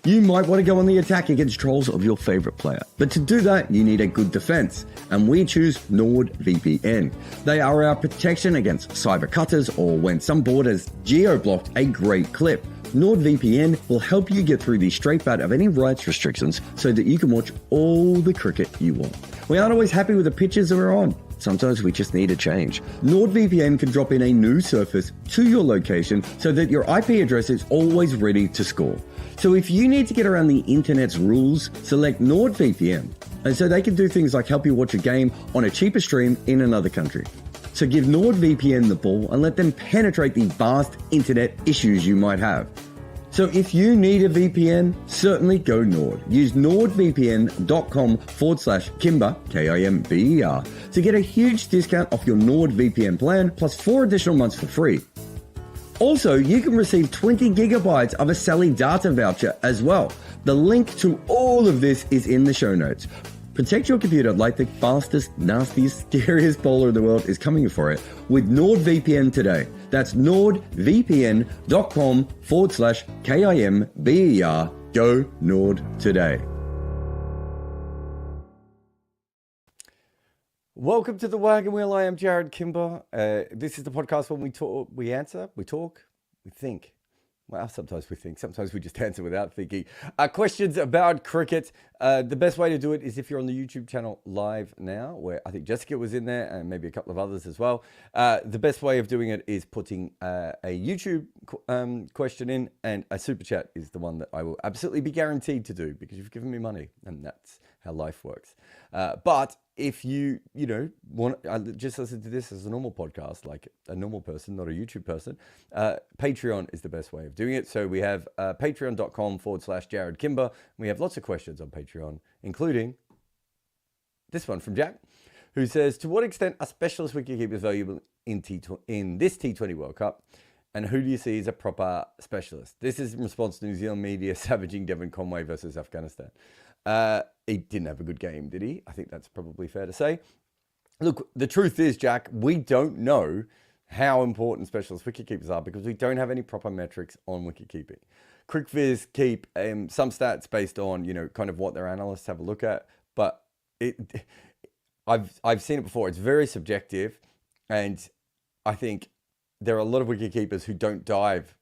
You might want to go on the attack against trolls of your favorite player. But to do that, you need a good defense. And we choose NordVPN. They are our protection against cyber cutters or when some board has geo-blocked a great clip. NordVPN will help you get through the straight bat of any rights restrictions so that you can watch all the cricket you want. We aren't always happy with the pitches that we're on. Sometimes we just need a change. NordVPN can drop in a new surface to your location so that your IP address is always ready to score. So if you need to get around the internet's rules, select NordVPN. And so they can do things like help you watch a game on a cheaper stream in another country. So give NordVPN the ball and let them penetrate the vast internet issues you might have. So if you need a VPN, certainly go Nord. Use nordvpn.com/Kimber, K-I-M-B-E-R, to get a huge discount off your NordVPN plan plus 4 additional months for free. Also, you can receive 20 gigabytes of a Sally data voucher as well. The link to all of this is in the show notes. Protect your computer like the fastest, nastiest, scariest bowler in the world is coming for it with NordVPN today. That's nordvpn.com/KIMBER. Go Nord today. Welcome to the Wagon Wheel. I am Jarrod Kimber. This is the podcast when we talk, we answer, we talk, we think. Well, sometimes we think, sometimes we just answer without thinking. Questions about cricket. The best way to do it is if you're on the YouTube channel live now, where I think Jessica was in there and maybe a couple of others as well. The best way of doing it is putting a YouTube question in, and a super chat is the one that I will absolutely be guaranteed to do because you've given me money and that's how life works. But if you want, just listen to this as a normal podcast, like a normal person, not a YouTube person, Patreon is the best way of doing it. So we have patreon.com/Jarrod Kimber. We have lots of questions on Patreon, including this one from Jack, who says, to what extent are specialist wicketkeepers valuable in this T20 World Cup? And who do you see as a proper specialist? This is in response to New Zealand media savaging Devon Conway versus Afghanistan. He didn't have a good game, did he? I think that's probably fair to say. Look, the truth is, Jack, we don't know how important specialist wicketkeepers are because we don't have any proper metrics on wicketkeeping. CricViz keep some stats based on, kind of what their analysts have a look at, but I've seen it before. It's very subjective, and I think there are a lot of wicketkeepers who don't dive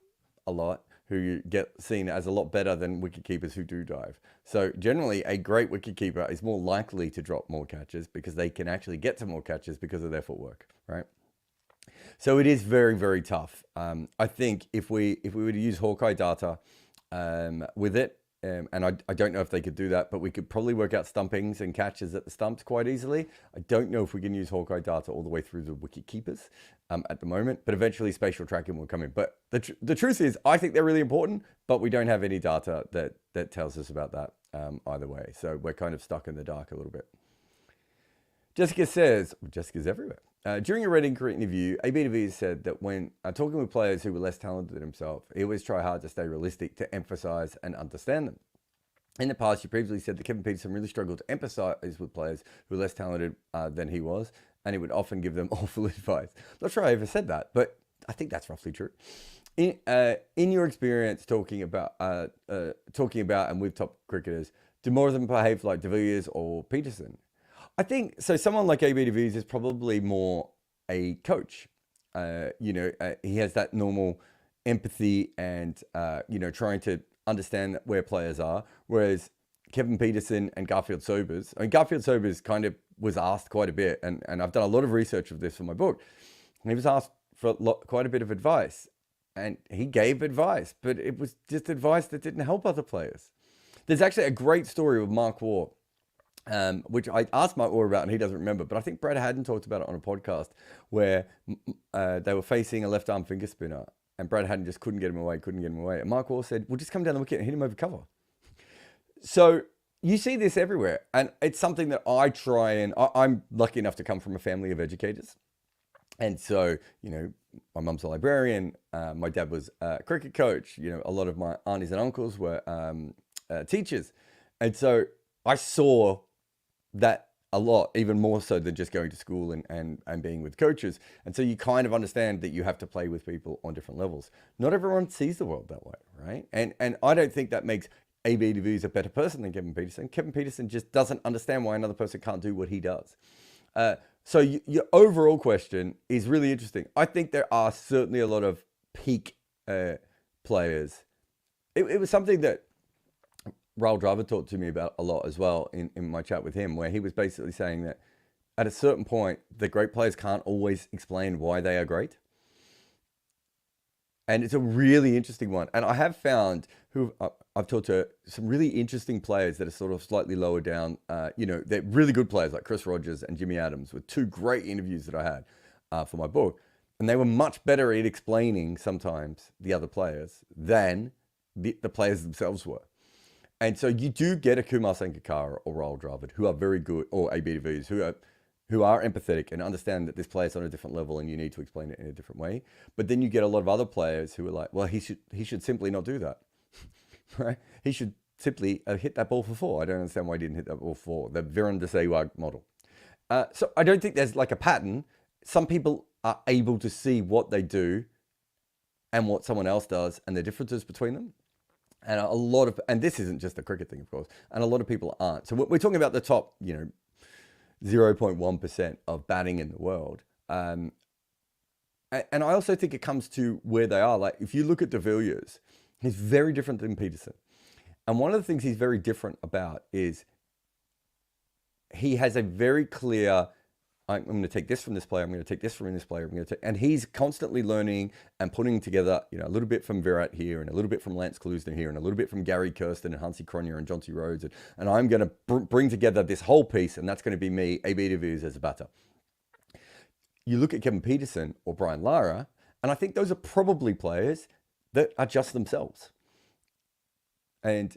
a lot, who get seen as a lot better than wicketkeepers who do dive. So generally, a great wicketkeeper is more likely to drop more catches because they can actually get to more catches because of their footwork, right? So it is very, very tough. I think if we were to use Hawkeye data with it, and I don't know if they could do that, but we could probably work out stumpings and catches at the stumps quite easily. I don't know if we can use Hawkeye data all the way through the wicket keepers at the moment, but eventually spatial tracking will come in. But the truth is, I think they're really important, but we don't have any data that tells us about that either way. So we're kind of stuck in the dark a little bit. Jessica says, Jessica's everywhere. During a Reading career interview, AB de Villiers said that when talking with players who were less talented than himself, he always try hard to stay realistic, to emphasize and understand them. In the past, he previously said that Kevin Peterson really struggled to empathize with players who were less talented than he was, and he would often give them awful advice. I'm not sure I ever said that, but I think that's roughly true. In your experience talking about and with top cricketers, do more of them behave like de Villiers or Peterson? I think so. Someone like AB de Villiers is probably more a coach. He has that normal empathy and trying to understand where players are. Whereas Kevin Peterson and Garfield Sobers, Garfield Sobers kind of was asked quite a bit, and I've done a lot of research of this for my book. He was asked for quite a bit of advice, and he gave advice, but it was just advice that didn't help other players. There's actually a great story with Mark Waugh, which I asked Mark Waugh about and he doesn't remember, but I think Brad Haddon talked about it on a podcast where they were facing a left arm finger spinner and Brad Haddon just couldn't get him away. And Mark Waugh said, well, just come down the wicket and hit him over cover. So you see this everywhere, and it's something that I try, and I'm lucky enough to come from a family of educators. And so, my mum's a librarian, my dad was a cricket coach, a lot of my aunties and uncles were teachers. And so I saw that a lot, even more so than just going to school and being with coaches. And so you kind of understand that you have to play with people on different levels. Not everyone sees the world that way, right? And I don't think that makes AB de Villiers is a better person than Kevin Peterson. Kevin Peterson just doesn't understand why another person can't do what he does. So your overall question is really interesting. I think there are certainly a lot of peak players. It was something that Rahul Dravid talked to me about a lot as well in my chat with him, where he was basically saying that at a certain point, the great players can't always explain why they are great. And it's a really interesting one. And I have found I've talked to some really interesting players that are sort of slightly lower down. They're really good players like Chris Rogers and Jimmy Adams, with 2 great interviews that I had for my book. And they were much better at explaining sometimes the other players than the players themselves were. And so you do get a Kumar Sangakkara or Rahul Dravid who are very good, or AB de Villiers who are empathetic and understand that this player's on a different level and you need to explain it in a different way. But then you get a lot of other players who are like, well, he should simply not do that. Right? He should simply hit that ball for 4. I don't understand why he didn't hit that ball for 4. The Virender Sehwag model. So I don't think there's like a pattern. Some people are able to see what they do and what someone else does and the differences between them. And and this isn't just a cricket thing, of course, and a lot of people aren't. So we're talking about the top, 0.1% of batting in the world. And I also think it comes to where they are. Like, if you look at de Villiers, he's very different than Peterson. And one of the things he's very different about is he has a very clear, I'm going to take this from this player, I'm going to take this from this player, and he's constantly learning and putting together, a little bit from Virat here, and a little bit from Lance Klusener here, and a little bit from Gary Kirsten and Hansi Cronje and Jonty Rhodes, and I'm going to bring together this whole piece, and that's going to be me, AB de Villiers, as a batter. You look at Kevin Peterson or Brian Lara, and I think those are probably players that are just themselves. And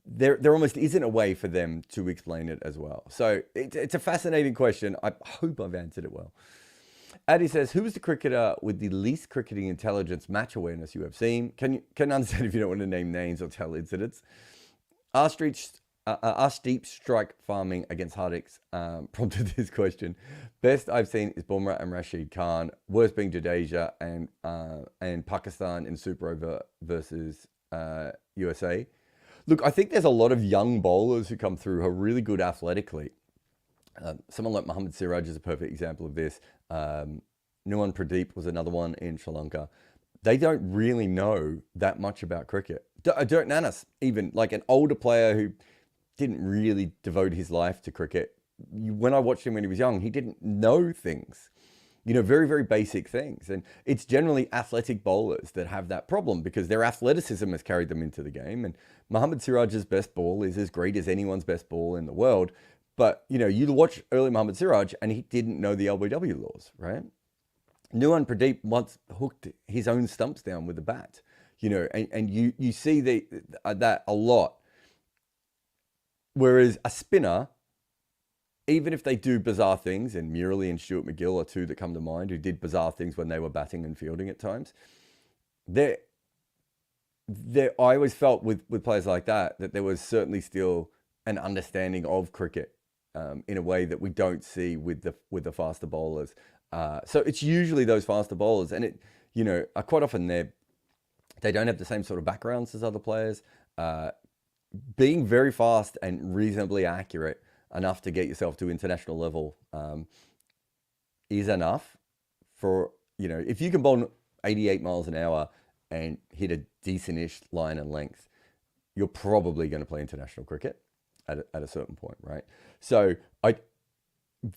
there almost isn't a way for them to explain it as well. So it's a fascinating question. I hope I've answered it well. Addy says, who is the cricketer with the least cricketing intelligence match awareness you have seen? Can understand if you don't want to name names or tell incidents. Deep strike farming against Hardicks prompted this question. Best I've seen is Bumrah and Rashid Khan. Worst being Jadeja and Pakistan in Super Over versus USA. Look, I think there's a lot of young bowlers who come through who are really good athletically. Someone like Mohammad Siraj is a perfect example of this. Nuwan Pradeep was another one in Sri Lanka. They don't really know that much about cricket. Dirk Nannes, even like an older player who didn't really devote his life to cricket. When I watched him when he was young, he didn't know things. Very, very basic things. And it's generally athletic bowlers that have that problem because their athleticism has carried them into the game. And Mohammad Siraj's best ball is as great as anyone's best ball in the world. But, you watch early Mohammad Siraj and he didn't know the LBW laws, right? Nuwan Pradeep once hooked his own stumps down with a bat, and you see that a lot. Whereas a spinner, even if they do bizarre things, and Murali and Stuart McGill are 2 that come to mind who did bizarre things when they were batting and fielding at times, I always felt with players like that there was certainly still an understanding of cricket in a way that we don't see with the faster bowlers. So it's usually those faster bowlers, and quite often they don't have the same sort of backgrounds as other players. Being very fast and reasonably accurate enough to get yourself to international level is enough for, if you can bowl 88 miles an hour and hit a decent-ish line and length, you're probably going to play international cricket at a certain point, right? So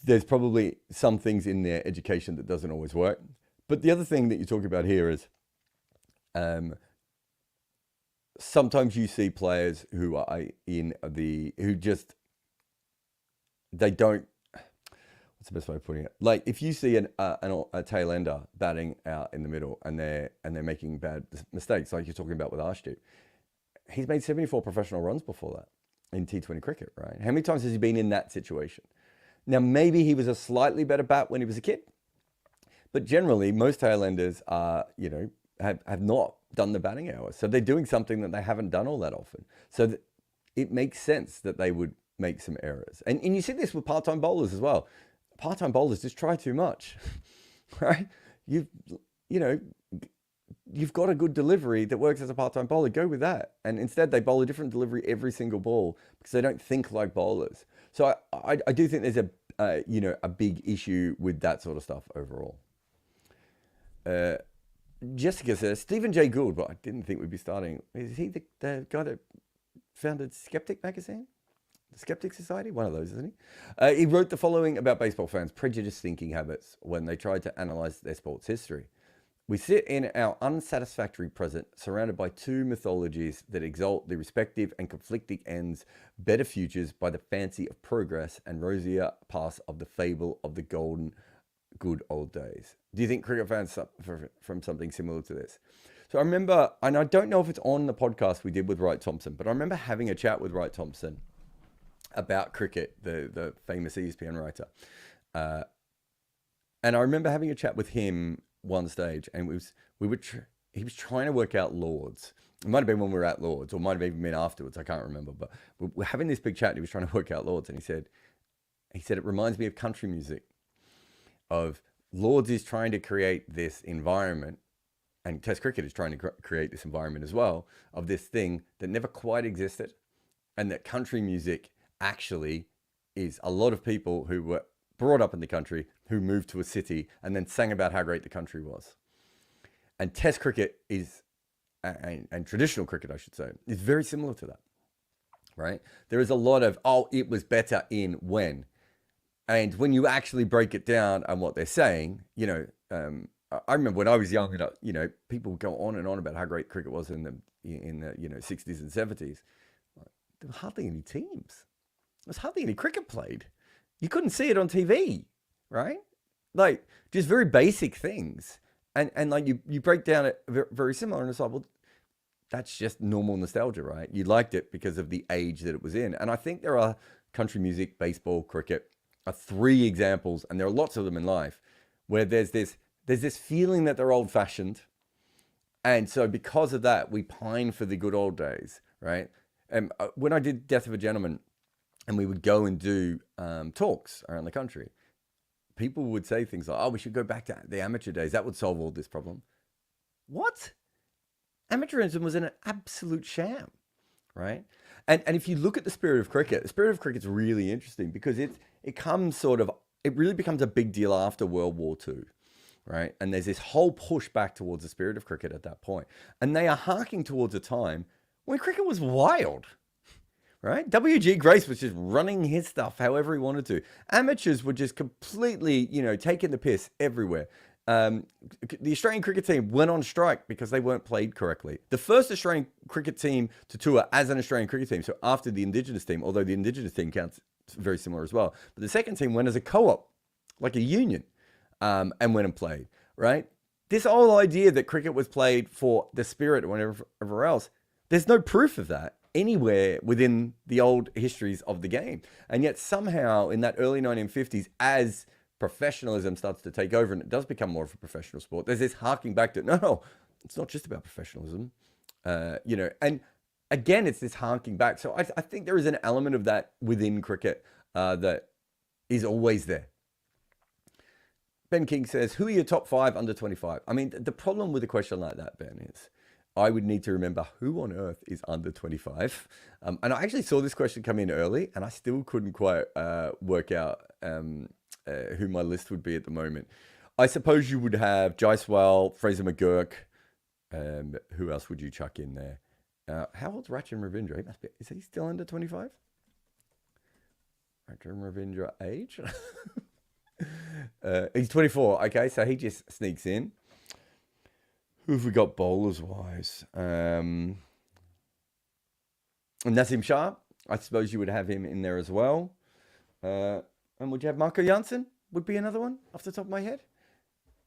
there's probably some things in their education that doesn't always work. But the other thing that you're talking about here is sometimes you see players who are they don't, what's the best way of putting it? Like if you see a tail ender batting out in the middle and they're making bad mistakes, like you're talking about with Arshdeep, he's made 74 professional runs before that in T20 cricket, right? How many times has he been in that situation? Now, maybe he was a slightly better bat when he was a kid, but generally most tail enders are, have not done the batting hours. So they're doing something that they haven't done all that often. So it makes sense that they would make some errors. And you see this with part-time bowlers as well. Part-time bowlers just try too much, right? you've got a good delivery that works as a part-time bowler, go with that. And instead they bowl a different delivery every single ball because they don't think like bowlers. So I do think there's a big issue with that sort of stuff overall. Jessica says, Stephen J. Gould, but I didn't think we'd be starting. Is he the guy that founded Skeptic magazine? The Skeptic Society? One of those, isn't he? He wrote the following about baseball fans' prejudiced thinking habits when they tried to analyze their sport's history. We sit in our unsatisfactory present, surrounded by two mythologies that exalt the respective and conflicting ends, better futures by the fancy of progress and rosier past of the fable of the golden good old days. Do you think cricket fans suffer from something similar to this? So I remember, and I don't know if it's on the podcast we did with Wright Thompson, but I remember having a chat with Wright Thompson about cricket, the famous ESPN writer. And I remember having a chat with him one stage, and he was trying to work out Lords. It might have been when we were at Lords, or might have even been afterwards. I can't remember. But we're having this big chat, and he was trying to work out Lords, and he said it reminds me of country music. Of Lords is trying to create this environment, and Test cricket is trying to create this environment as well, of this thing that never quite existed, and that country music actually is a lot of people who were brought up in the country who moved to a city and then sang about how great the country was. And Test cricket is, and traditional cricket, I should say, is very similar to that, right? There is a lot of, it was better in when. And when you actually break it down and what they're saying, I remember when I was young, people would go on and on about how great cricket was in the 60s and 70s. There were hardly any teams. There was hardly any cricket played. You couldn't see it on TV, right? Like, just very basic things. And like you break down it very similar, and it's like, well, that's just normal nostalgia, right? You liked it because of the age that it was in. And I think there are country music, baseball, cricket, are three examples, and there are lots of them in life, where there's this feeling that they're old-fashioned. And so because of that, we pine for the good old days, right? And when I did Death of a Gentleman, and we would go and do talks around the country, people would say things like, we should go back to the amateur days. That would solve all this problem. What? Amateurism was an absolute sham, right? And if you look at the spirit of cricket's really interesting because it really becomes a big deal after World War II, right? And there's this whole push back towards the spirit of cricket at that point. And they are harking towards a time when cricket was wild, right? W.G. Grace was just running his stuff however he wanted to. Amateurs were just completely, taking the piss everywhere. The Australian cricket team went on strike because they weren't played correctly. The first Australian cricket team to tour as an Australian cricket team, so after the Indigenous team, although the Indigenous team counts very similar as well, but the second team went as a co-op, like a union, and went and played, right? This whole idea that cricket was played for the spirit or whatever else, there's no proof of that anywhere within the old histories of the game. And yet somehow in that early 1950s, as professionalism starts to take over and it does become more of a professional sport, there's this harking back to, no, it's not just about professionalism, and again, it's this harking back. So I think there is an element of that within cricket that is always there. Ben King says, who are your top 5 under 25? I mean, the problem with a question like that, Ben, is I would need to remember who on earth is under 25. And I actually saw this question come in early and I still couldn't quite work out who my list would be at the moment. I suppose you would have Jaiswal, Fraser McGurk. Who else would you chuck in there? How old's Rachin Ravindra? He must be. Is he still under 25? Rachin Ravindra age? He's 24. Okay, so he just sneaks in. Who have we got bowlers wise? Nasim Shah. I suppose you would have him in there as well. And would you have Marco Janssen? Would be another one off the top of my head.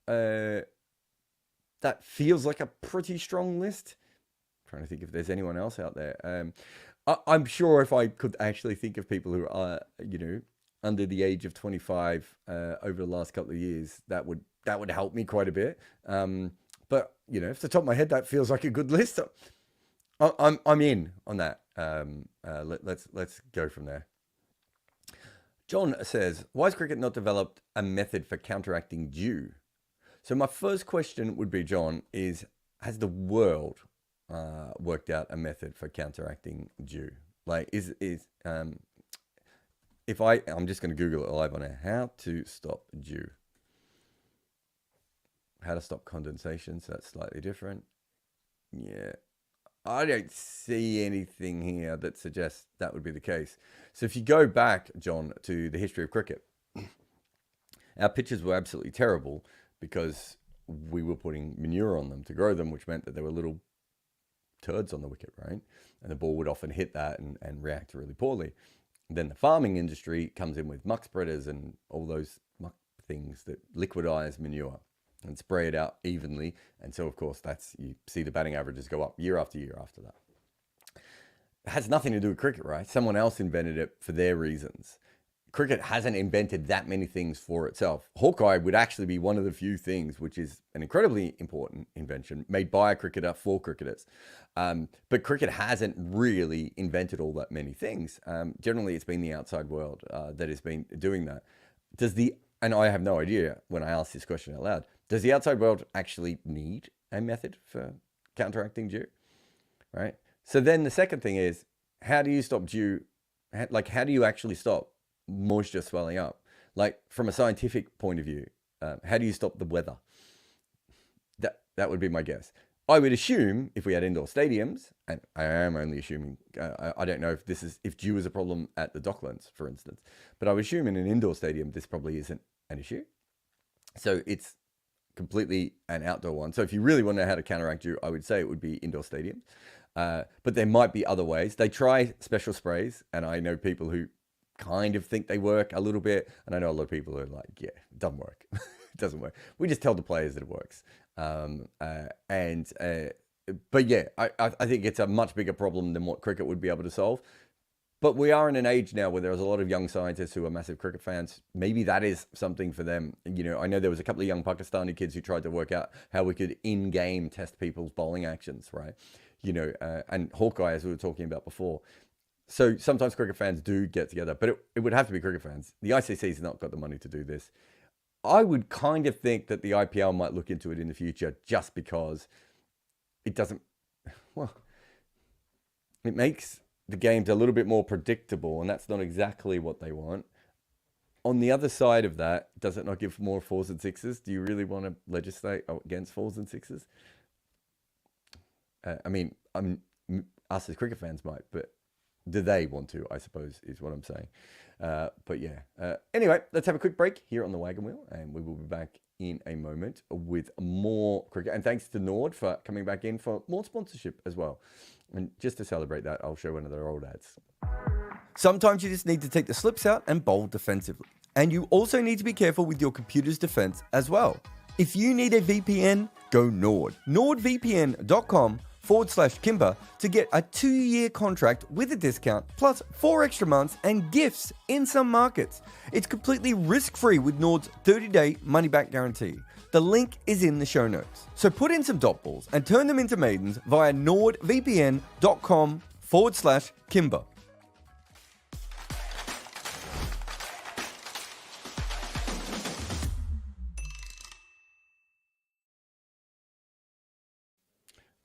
That feels like a pretty strong list. I'm trying to think if there's anyone else out there. I'm sure if I could actually think of people who are, under the age of 25 over the last couple of years, that would help me quite a bit. But off the top of my head, that feels like a good list. I'm in on that. Let's go from there. John says, why has cricket not developed a method for counteracting dew? So my first question would be, John, is has the world worked out a method for counteracting dew? Like, if I'm just going to Google it live on air, how to stop dew. How to stop condensation, so that's slightly different. Yeah, I don't see anything here that suggests that would be the case. So if you go back, John, to the history of cricket, our pitches were absolutely terrible because we were putting manure on them to grow them, which meant that there were little turds on the wicket, right? And the ball would often hit that and react really poorly. And then the farming industry comes in with muck spreaders and all those muck things that liquidize manure and spray it out evenly. And so, of course, you see the batting averages go up year after year after that. It has nothing to do with cricket, right? Someone else invented it for their reasons. Cricket hasn't invented that many things for itself. Hawkeye would actually be one of the few things, which is an incredibly important invention made by a cricketer for cricketers. But cricket hasn't really invented all that many things. Generally, it's been the outside world that has been doing that. And I have no idea when I ask this question out loud, does the outside world actually need a method for counteracting dew? Right? So then the second thing is, how do you stop dew? How do you actually stop moisture swelling up? Like, from a scientific point of view, how do you stop the weather? That would be my guess. I would assume if we had indoor stadiums, and I am only assuming, I don't know if dew is a problem at the Docklands, for instance, but I would assume in an indoor stadium, this probably isn't an issue. So it's completely an outdoor one. So if you really want to know how to counteract dew, I would say it would be indoor stadiums. But there might be other ways. They try special sprays, and I know people who kind of think they work a little bit, and I know a lot of people who are like, yeah, it doesn't work. It doesn't work. We just tell the players that it works. But yeah, I think it's a much bigger problem than what cricket would be able to solve. But we are in an age now where there's a lot of young scientists who are massive cricket fans. Maybe that is something for them. You know, I know there was a couple of young Pakistani kids who tried to work out how we could in-game test people's bowling actions, right? You know, and Hawkeye, as we were talking about before. So sometimes cricket fans do get together, but it would have to be cricket fans. The ICC's not got the money to do this. I would kind of think that the IPL might look into it in the future just because it doesn't, well, it makes the games a little bit more predictable, and that's not exactly what they want. On the other side of that, does it not give more fours and sixes? Do you really want to legislate against fours and sixes? I mean, us as cricket fans might, but do they want to, I suppose, is what I'm saying. But yeah. Anyway, let's have a quick break here on the Wagon Wheel, and we will be back in a moment with more cricket. And thanks to Nord for coming back in for more sponsorship as well. And just to celebrate that, I'll show one of their old ads. Sometimes you just need to take the slips out and bowl defensively. And you also need to be careful with your computer's defense as well. If you need a VPN, go Nord. NordVPN.com/Kimber to get a 2-year contract with a discount, plus 4 extra months and gifts in some markets. It's completely risk-free with Nord's 30-day money-back guarantee. The link is in the show notes. So put in some dot balls and turn them into maidens via NordVPN.com/Kimber.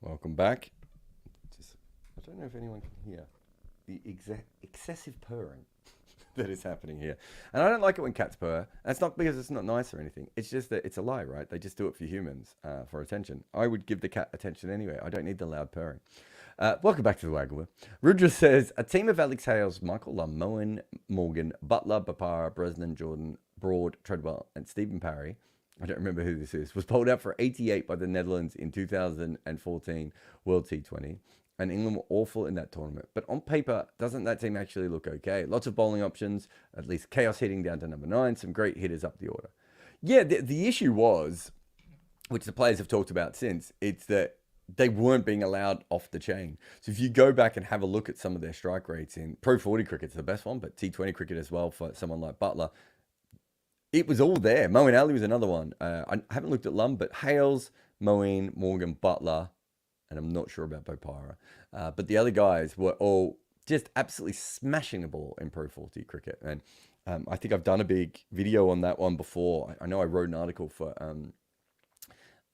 Welcome back. I don't know if anyone can hear the excessive purring that is happening here. And I don't like it when cats purr. That's not because it's not nice or anything. It's just that it's a lie, right? They just do it for humans, for attention. I would give the cat attention anyway. I don't need the loud purring. Welcome back to the Wagon Wheel. Rudra says, a team of Alex Hales, Michael Lum, Moen, Morgan, Butler, Bapara, Bresnan, Jordan, Broad, Treadwell, and Stephen Parry, I don't remember who this is, was bowled out for 88 by the Netherlands in 2014 World T20. And England were awful in that tournament. But on paper, doesn't that team actually look okay? Lots of bowling options, at least chaos hitting down to number 9, some great hitters up the order. Yeah, the issue was, which the players have talked about since, it's that they weren't being allowed off the chain. So if you go back and have a look at some of their strike rates in Pro 40 cricket's the best one, but T20 cricket as well for someone like Butler, it was all there. Moeen Ali was another one. I haven't looked at Lum, but Hales, Moeen, Morgan, Butler, and I'm not sure about Bopara. But the other guys were all just absolutely smashing the ball in Pro 40 cricket. And I think I've done a big video on that one before. I know I wrote an article for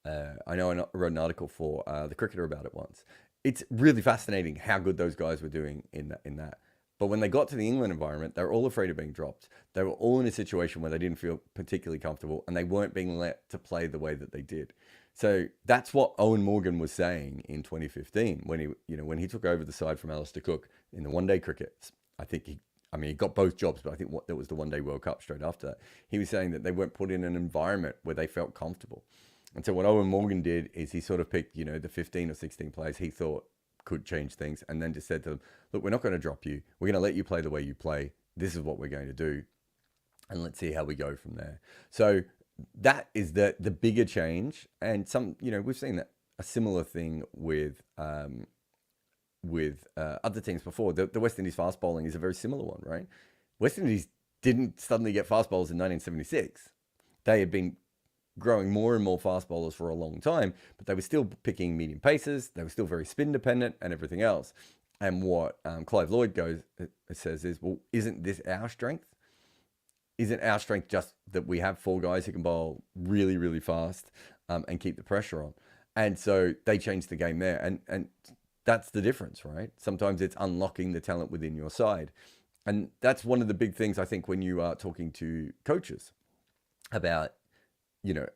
I know I wrote an article for The Cricketer about it once. It's really fascinating how good those guys were doing in that. But when they got to the England environment, they were all afraid of being dropped. They were all in a situation where they didn't feel particularly comfortable, and they weren't being let to play the way that they did. So that's what Owen Morgan was saying in 2015 when he took over the side from Alistair Cook in the one-day cricket. He got both jobs, but I think that was the one-day World Cup straight after that. He was saying that they weren't put in an environment where they felt comfortable. And so what Owen Morgan did is he sort of picked, the 15 or 16 players he thought could change things, and then just said to them, look, we're not going to drop you. We're going to let you play the way you play. This is what we're going to do. And let's see how we go from there. So that is the bigger change. And we've seen that a similar thing with other teams before. The West Indies fast bowling is a very similar one, right? West Indies didn't suddenly get fast bowlers in 1976. They had been growing more and more fast bowlers for a long time, but they were still picking medium paces. They were still very spin dependent and everything else. And what Clive Lloyd says is, well, isn't this our strength? Isn't our strength just that we have four guys who can bowl really, really fast and keep the pressure on? And so they changed the game there. And that's the difference, right? Sometimes it's unlocking the talent within your side. And that's one of the big things, I think, when you are talking to coaches about,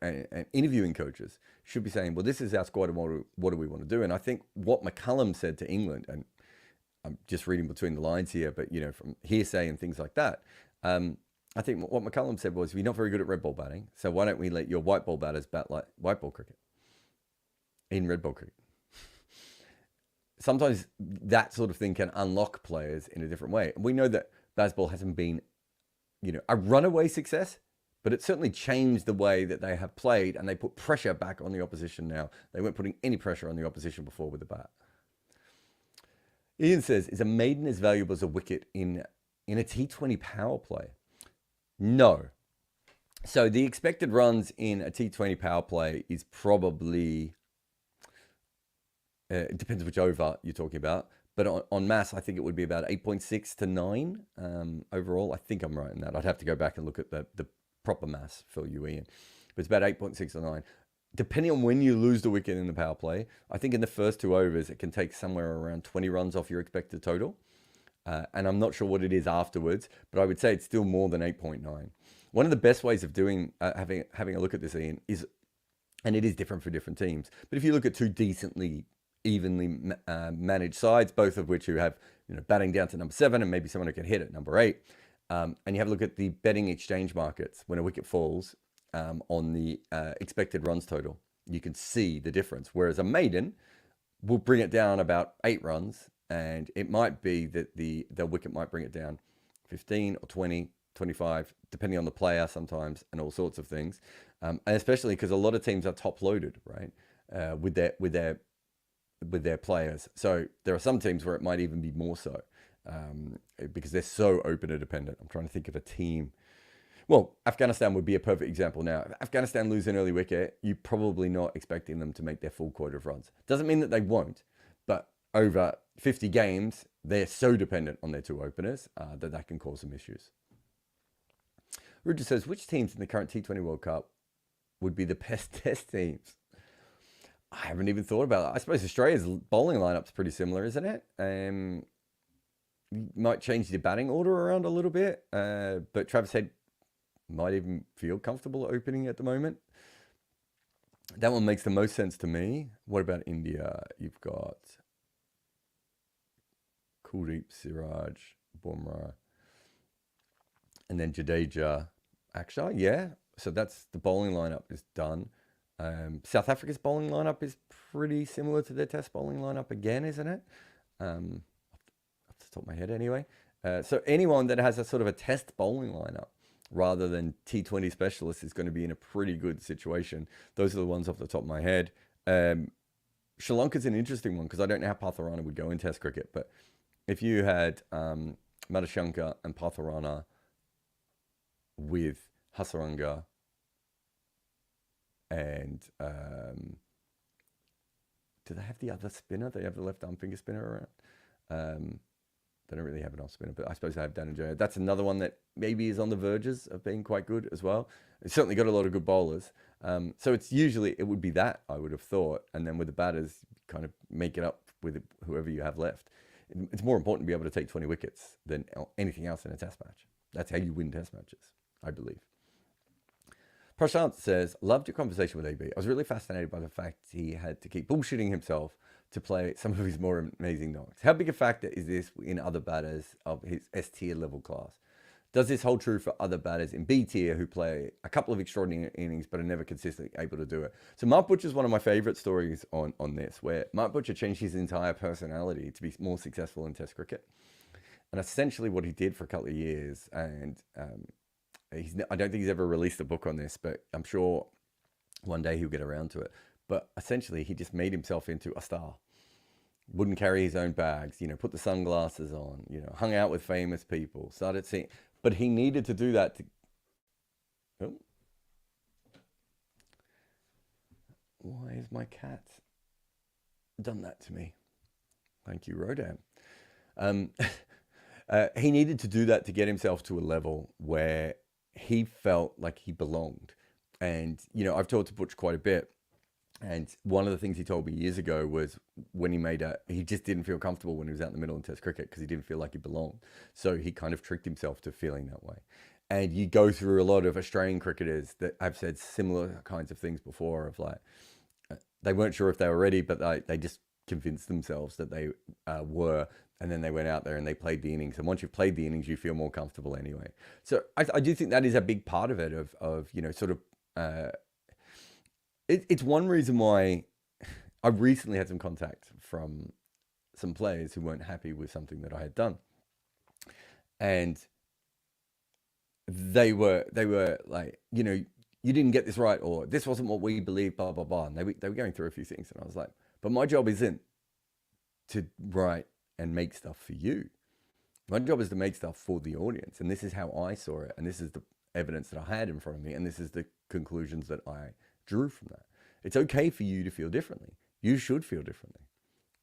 and interviewing coaches, should be saying, well, this is our squad and what do we want to do? And I think what McCullum said to England, and I'm just reading between the lines here, but, from hearsay and things like that, I think what McCullum said was, we're not very good at red ball batting, so why don't we let your white ball batters bat like white ball cricket in red ball cricket? Sometimes that sort of thing can unlock players in a different way. We know that baseball hasn't been, a runaway success, but it certainly changed the way that they have played, and they put pressure back on the opposition now. They weren't putting any pressure on the opposition before with the bat. Ian says, is a maiden as valuable as a wicket in a T20 power play? No. So the expected runs in a T20 power play is probably, it depends which over you're talking about, but on mass, I think it would be about 8.6 to 9 overall. I think I'm right in that. I'd have to go back and look at the proper mass for you, Ian. But it's about 8.6 to 9. Depending on when you lose the wicket in the power play, I think in the first two overs, it can take somewhere around 20 runs off your expected total. And I'm not sure what it is afterwards, but I would say it's still more than 8.9. One of the best ways of doing having a look at this, Ian, is, and it is different for different teams, but if you look at two decently evenly managed sides, both of which who have batting down to number 7 and maybe someone who can hit at number 8, and you have a look at the betting exchange markets when a wicket falls on the expected runs total, you can see the difference. Whereas a maiden will bring it down about 8 runs, and it might be that the wicket might bring it down 15 or 20, 25, depending on the player sometimes, and all sorts of things. And especially because a lot of teams are top loaded, right, with their players. So there are some teams where it might even be more so because they're so opener dependent. I'm trying to think of a team. Well, Afghanistan would be a perfect example now. If Afghanistan lose an early wicket, you're probably not expecting them to make their full quota of runs. Doesn't mean that they won't, but over 50 games, they're so dependent on their two openers that can cause some issues. Rudy says, which teams in the current T20 World Cup would be the best test teams? I haven't even thought about it. I suppose Australia's bowling lineup's pretty similar, isn't it? You might change the batting order around a little bit, but Travis Head might even feel comfortable opening at the moment. That one makes the most sense to me. What about India? You've got Kuldeep, Siraj, Bumrah, and then Jadeja. Actually, yeah. So that's the bowling lineup is done. South Africa's bowling lineup is pretty similar to their test bowling lineup again, isn't it? Off the top of my head anyway. So anyone that has a sort of a test bowling lineup rather than T20 specialists is going to be in a pretty good situation. Those are the ones off the top of my head. Sri Lanka's an interesting one because I don't know how Patharana would go in test cricket, but if you had Madhushankar and Patharana with Hasaranga and do they have the other spinner? They have the left arm finger spinner around. They don't really have an off spinner, but I suppose they have Dan and Joe. That's another one that maybe is on the verges of being quite good as well. It's certainly got a lot of good bowlers. So it's usually, it would be that, I would have thought. And then with the batters, kind of make it up with whoever you have left. It's more important to be able to take 20 wickets than anything else in a test match. That's how you win test matches, I believe. Prashant says, loved your conversation with AB. I was really fascinated by the fact he had to keep bullshitting himself to play some of his more amazing knocks. How big a factor is this in other batters of his S-tier level class? Does this hold true for other batters in B tier who play a couple of extraordinary innings but are never consistently able to do it? So Mark Butcher's one of my favorite stories on this, where Mark Butcher changed his entire personality to be more successful in Test cricket. And essentially what he did for a couple of years, and I don't think he's ever released a book on this, but I'm sure one day he'll get around to it. But essentially he just made himself into a star. Wouldn't carry his own bags, put the sunglasses on, hung out with famous people, started seeing... But he needed to do that to... Oh. Why has my cat done that to me? Thank you, Rodan. He needed to do that to get himself to a level where he felt like he belonged. And, I've talked to Butch quite a bit. And one of the things he told me years ago was when he just didn't feel comfortable when he was out in the middle in Test cricket because he didn't feel like he belonged. So he kind of tricked himself to feeling that way. And you go through a lot of Australian cricketers that have said similar kinds of things before of like, they weren't sure if they were ready, but they just convinced themselves that they were. And then they went out there and they played the innings. And once you've played the innings, you feel more comfortable anyway. So I do think that is a big part of it of sort of... It's one reason why I recently had some contact from some players who weren't happy with something that I had done. And they were like, you didn't get this right, or this wasn't what we believe, blah, blah, blah. And they were going through a few things. And I was like, but my job isn't to write and make stuff for you. My job is to make stuff for the audience. And this is how I saw it. And this is the evidence that I had in front of me. And this is the conclusions that I drew from that. It's okay for you to feel differently. You should feel differently.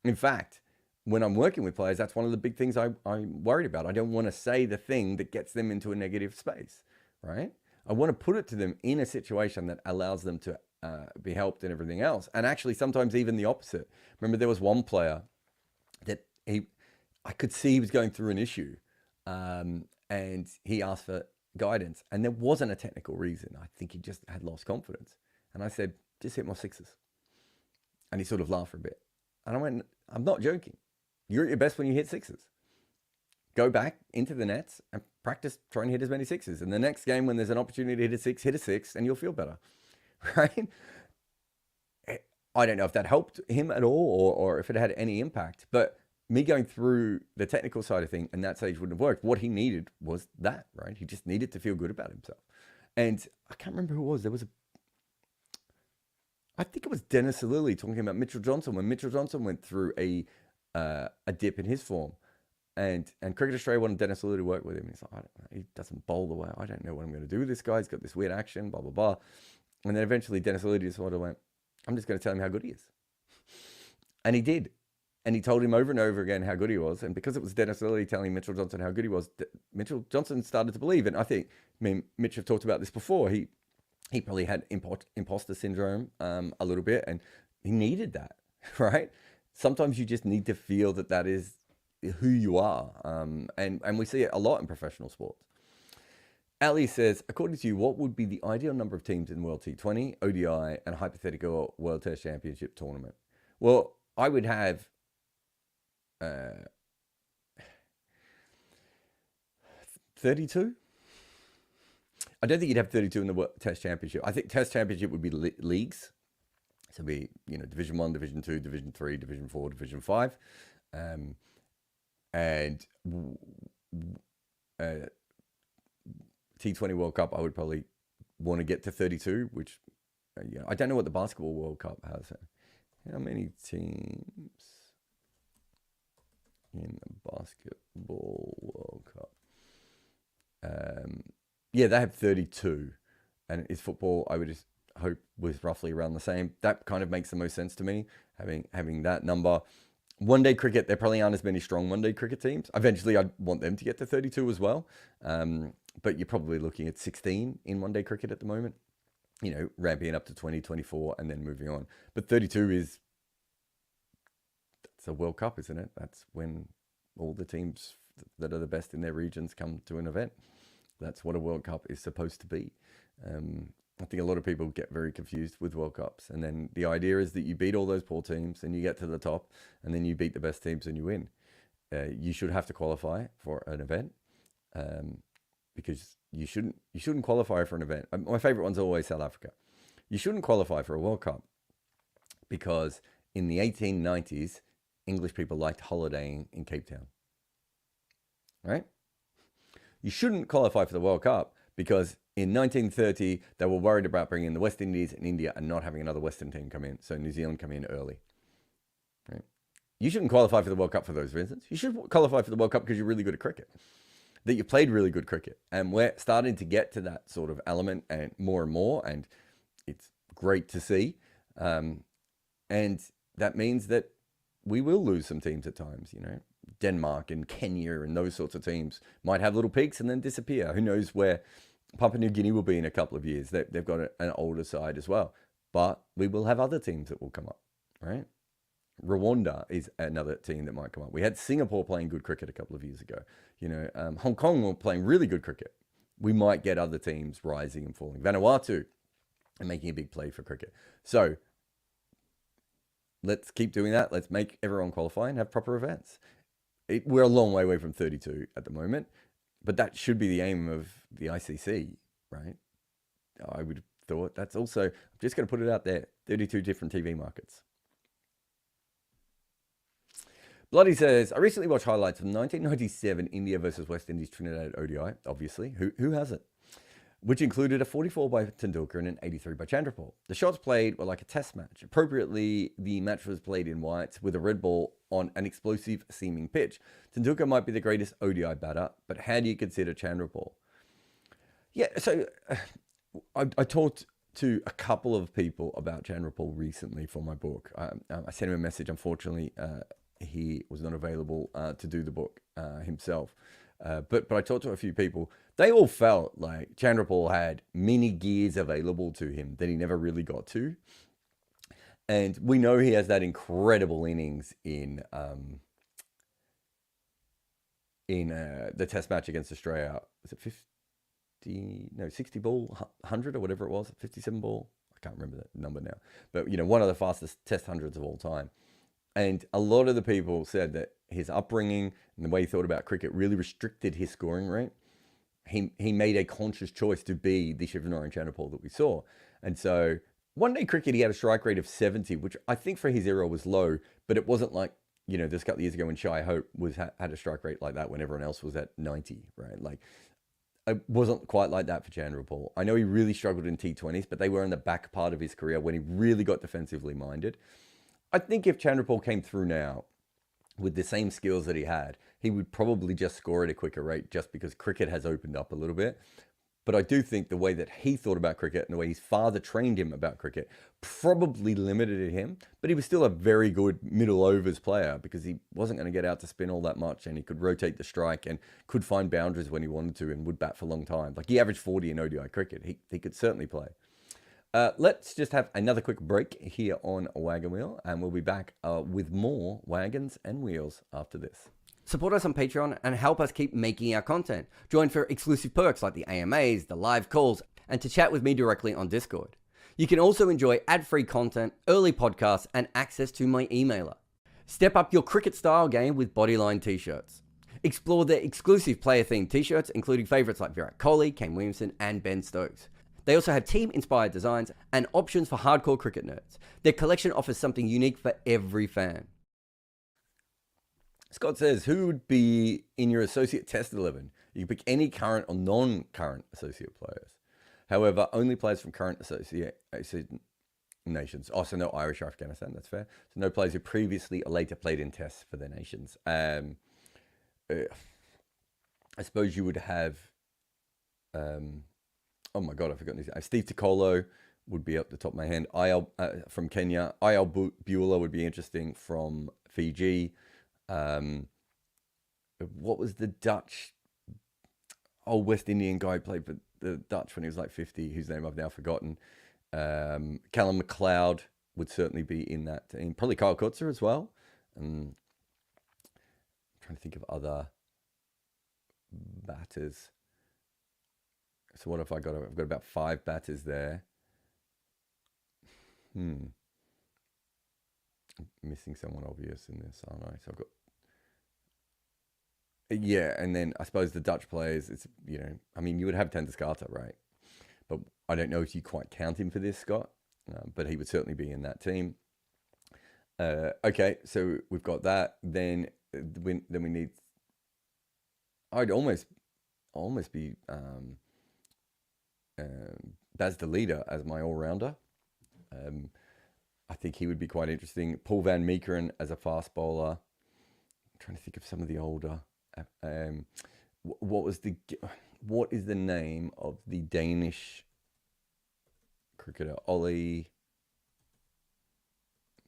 In fact, when I'm working with players, that's one of the big things I'm worried about. I don't want to say the thing that gets them into a negative space, right? I want to put it to them in a situation that allows them to be helped and everything else. And actually, sometimes even the opposite. Remember, there was one player that I could see he was going through an issue, and he asked for guidance. And there wasn't a technical reason. I think he just had lost confidence. And I said, just hit more sixes. And he sort of laughed for a bit. And I went, I'm not joking. You're at your best when you hit sixes. Go back into the nets and practice trying to hit as many sixes. And the next game, when there's an opportunity to hit a six, and you'll feel better, right? I don't know if that helped him at all or if it had any impact. But me going through the technical side of things and that stage wouldn't have worked. What he needed was that, right? He just needed to feel good about himself. And I can't remember who it was. I think it was Dennis O'Leary talking about Mitchell Johnson when Mitchell Johnson went through a dip in his form, and Cricket Australia wanted Dennis O'Leary to work with him. He's like, he doesn't bowl the way. I don't know what I'm going to do with this guy. He's got this weird action, blah blah blah. And then eventually Dennis O'Leary just sort of went, I'm just going to tell him how good he is, and he did. And he told him over and over again how good he was. And because it was Dennis O'Leary telling Mitchell Johnson how good he was, Mitchell Johnson started to believe. And I think, Mitch have talked about this before. He probably had imposter syndrome a little bit, and he needed that, right? Sometimes you just need to feel that is who you are. And we see it a lot in professional sports. Ali says, according to you, what would be the ideal number of teams in World T20, ODI, and hypothetical World Test Championship tournament? Well, I would have 32. I don't think you'd have 32 in the Test Championship. I think Test Championship would be leagues. So it'd be, Division 1, Division 2, Division 3, Division 4, Division 5. And T20 World Cup, I would probably want to get to 32, which, I don't know what the Basketball World Cup has. How many teams in the Basketball World Cup? Yeah, they have 32, and it's football. I would just hope was roughly around the same. That kind of makes the most sense to me, having that number. One day cricket, there probably aren't as many strong one day cricket teams. Eventually, I'd want them to get to 32 as well. But you're probably looking at 16 in one day cricket at the moment, ramping up to 20, 24, and then moving on. But 32 it's a World Cup, isn't it? That's when all the teams that are the best in their regions come to an event. That's what a World Cup is supposed to be. I think a lot of people get very confused with World Cups. And then the idea is that you beat all those poor teams and you get to the top and then you beat the best teams and you win. You should have to qualify for an event because you shouldn't qualify for an event. My favorite one's always South Africa. You shouldn't qualify for a World Cup because in the 1890s, English people liked holidaying in Cape Town, right? You shouldn't qualify for the World Cup because in 1930, they were worried about bringing the West Indies and India and not having another Western team come in. So New Zealand come in early, right? You shouldn't qualify for the World Cup for those reasons. You should qualify for the World Cup because you're really good at cricket, that you played really good cricket. And we're starting to get to that sort of element and more, and it's great to see. And that means that we will lose some teams at times, Denmark and Kenya and those sorts of teams might have little peaks and then disappear. Who knows where Papua New Guinea will be in a couple of years. They've got an older side as well. But we will have other teams that will come up, right? Rwanda is another team that might come up. We had Singapore playing good cricket a couple of years ago. Hong Kong were playing really good cricket. We might get other teams rising and falling. Vanuatu and making a big play for cricket. So let's keep doing that. Let's make everyone qualify and have proper events. We're a long way away from 32 at the moment, but that should be the aim of the ICC, right? I would have thought. That's also, I'm just going to put it out there, 32 different TV markets. Bloody says, I recently watched highlights of the 1997 India versus West Indies Trinidad ODI, obviously. Who hasn't? Which included a 44 by Tendulkar and an 83 by Chandrapal. The shots played were like a test match. Appropriately, the match was played in whites with a red ball on an explosive seeming pitch. Tendulkar might be the greatest ODI batter, but how do you consider Chandrapal? Yeah, so I talked to a couple of people about Chandrapal recently for my book. I sent him a message. Unfortunately, he was not available to do the book himself. But I talked to a few people. They all felt like Chandrapal had many gears available to him that he never really got to. And we know he has that incredible innings in the test match against Australia. Was it 60 ball, 100 or whatever it was, 57 ball? I can't remember the number now. But, one of the fastest test hundreds of all time. And a lot of the people said that his upbringing and the way he thought about cricket really restricted his scoring rate. He made a conscious choice to be the Shivnarine Chandrapal that we saw. And so one day cricket, he had a strike rate of 70, which I think for his era was low, but it wasn't like, this couple of years ago when Shai Hope had a strike rate like that when everyone else was at 90, right? Like, it wasn't quite like that for Chandrapal. I know he really struggled in T20s, but they were in the back part of his career when he really got defensively minded. I think if Chandrapal came through now with the same skills that he had, he would probably just score at a quicker rate just because cricket has opened up a little bit. But I do think the way that he thought about cricket and the way his father trained him about cricket probably limited him. But he was still a very good middle overs player because he wasn't going to get out to spin all that much and he could rotate the strike and could find boundaries when he wanted to and would bat for a long time. Like he averaged 40 in ODI cricket. He could certainly play. Let's just have another quick break here on Wagon Wheel, and we'll be back with more Wagons and Wheels after this. Support us on Patreon and help us keep making our content. Join for exclusive perks like the AMAs, the live calls, and to chat with me directly on Discord. You can also enjoy ad-free content, early podcasts, and access to my emailer. Step up your cricket-style game with Bodyline t-shirts. Explore their exclusive player-themed t-shirts, including favourites like Virat Kohli, Kane Williamson, and Ben Stokes. They also have team-inspired designs and options for hardcore cricket nerds. Their collection offers something unique for every fan. Scott says, who would be in your associate test 11? You can pick any current or non-current associate players. However, only players from current associate nations. Oh, so no Irish or Afghanistan, that's fair. So no players who previously or later played in tests for their nations. I suppose you would have... oh my God, I forgot his name. Steve Ticolo would be up the top of my hand. IL from Kenya. IL Beulah would be interesting from Fiji. What was the Dutch old West Indian guy who played for the Dutch when he was like 50, whose name I've now forgotten? Callum McLeod would certainly be in that team. Probably Kyle Kutzer as well. I'm trying to think of other batters. So what have I got? I've got about 5 batters there. I'm missing someone obvious in this, aren't I? So I've got... Yeah, and then I suppose the Dutch players, it's, I mean, you would have Tenduscarter, right? But I don't know if you quite count him for this, Scott. But he would certainly be in that team. Okay, so we've got that. Then we need... I'd almost be Baz the leader as my all-rounder. I think he would be quite interesting. Paul van Meekeren as a fast bowler. I'm trying to think of some of the older... what is the name of the Danish cricketer? Ollie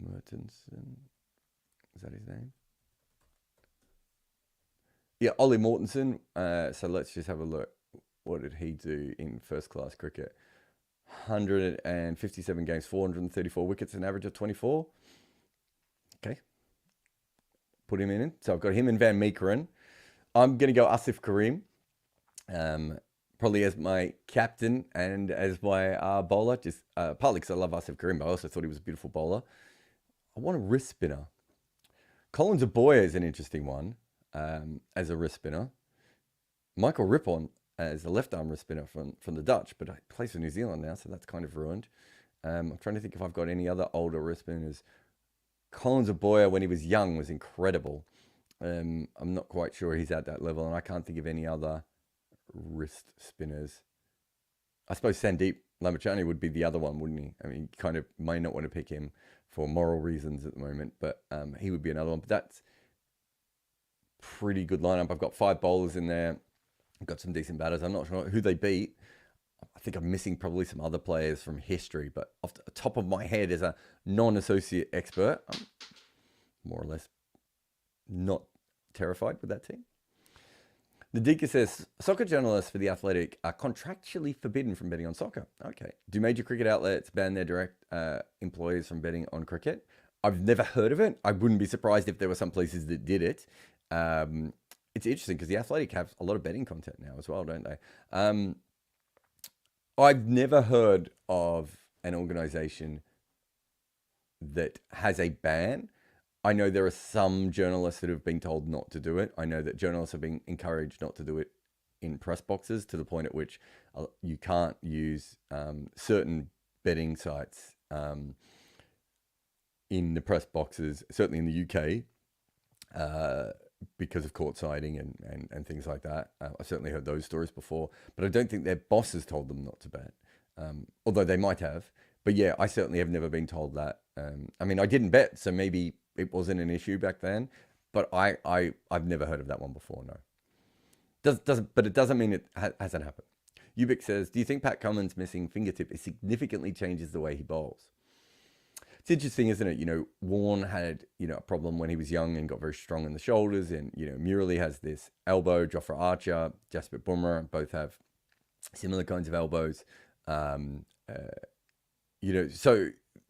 Mortensen, is that his name? Yeah, Ollie Mortensen. So let's just have a look. What did he do in first class cricket? 157 games, 434 wickets, an average of 24. Okay, put him in. So I've got him and Van Meekeren. I'm going to go Asif Karim, probably as my captain and as my bowler, just partly because I love Asif Karim, but I also thought he was a beautiful bowler. I want a wrist spinner. Collins Aboya is an interesting one as a wrist spinner. Michael Rippon as a left-arm wrist spinner from the Dutch, but he plays for New Zealand now, so that's kind of ruined. I'm trying to think if I've got any other older wrist spinners. Collins Aboya, when he was young, was incredible. I'm not quite sure he's at that level, and I can't think of any other wrist spinners. I suppose Sandeep Lambachani would be the other one, wouldn't he? I mean, you kind of may not want to pick him for moral reasons at the moment, but he would be another one. But that's pretty good lineup. I've got 5 bowlers in there. I've got some decent batters. I'm not sure who they beat. I think I'm missing probably some other players from history, but off the top of my head, as a non-associate expert, I'm more or less not terrified with that team. Nadika says, soccer journalists for The Athletic are contractually forbidden from betting on soccer. Okay. Do major cricket outlets ban their direct employees from betting on cricket? I've never heard of it. I wouldn't be surprised if there were some places that did it. It's interesting because The Athletic have a lot of betting content now as well, don't they? I've never heard of an organization that has a ban. I know there are some journalists that have been told not to do it. I know that journalists are being encouraged not to do it in press boxes, to the point at which you can't use certain betting sites in the press boxes, certainly in the UK, because of court siding and things like that. I've certainly heard those stories before, but I don't think their bosses told them not to bet, although they might have. But yeah, I certainly have never been told that. I mean, I didn't bet, so maybe it wasn't an issue back then, but I've never heard of that one before, no. But it doesn't mean it hasn't happened. Ubik says, do you think Pat Cummins' missing fingertip significantly changes the way he bowls? It's interesting, isn't it? Warne had, a problem when he was young and got very strong in the shoulders, and, Murali has this elbow, Jofra Archer, Jasprit Bumrah, both have similar kinds of elbows. So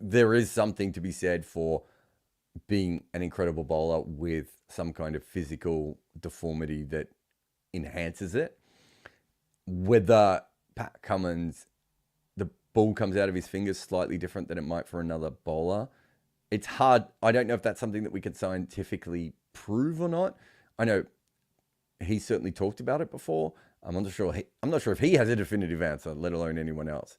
there is something to be said for being an incredible bowler with some kind of physical deformity that enhances it. Whether Pat Cummins, the ball comes out of his fingers slightly different than it might for another bowler, it's hard. I don't know if that's something that we could scientifically prove or not. I know he's certainly talked about it before. I'm not sure if he has a definitive answer, let alone anyone else.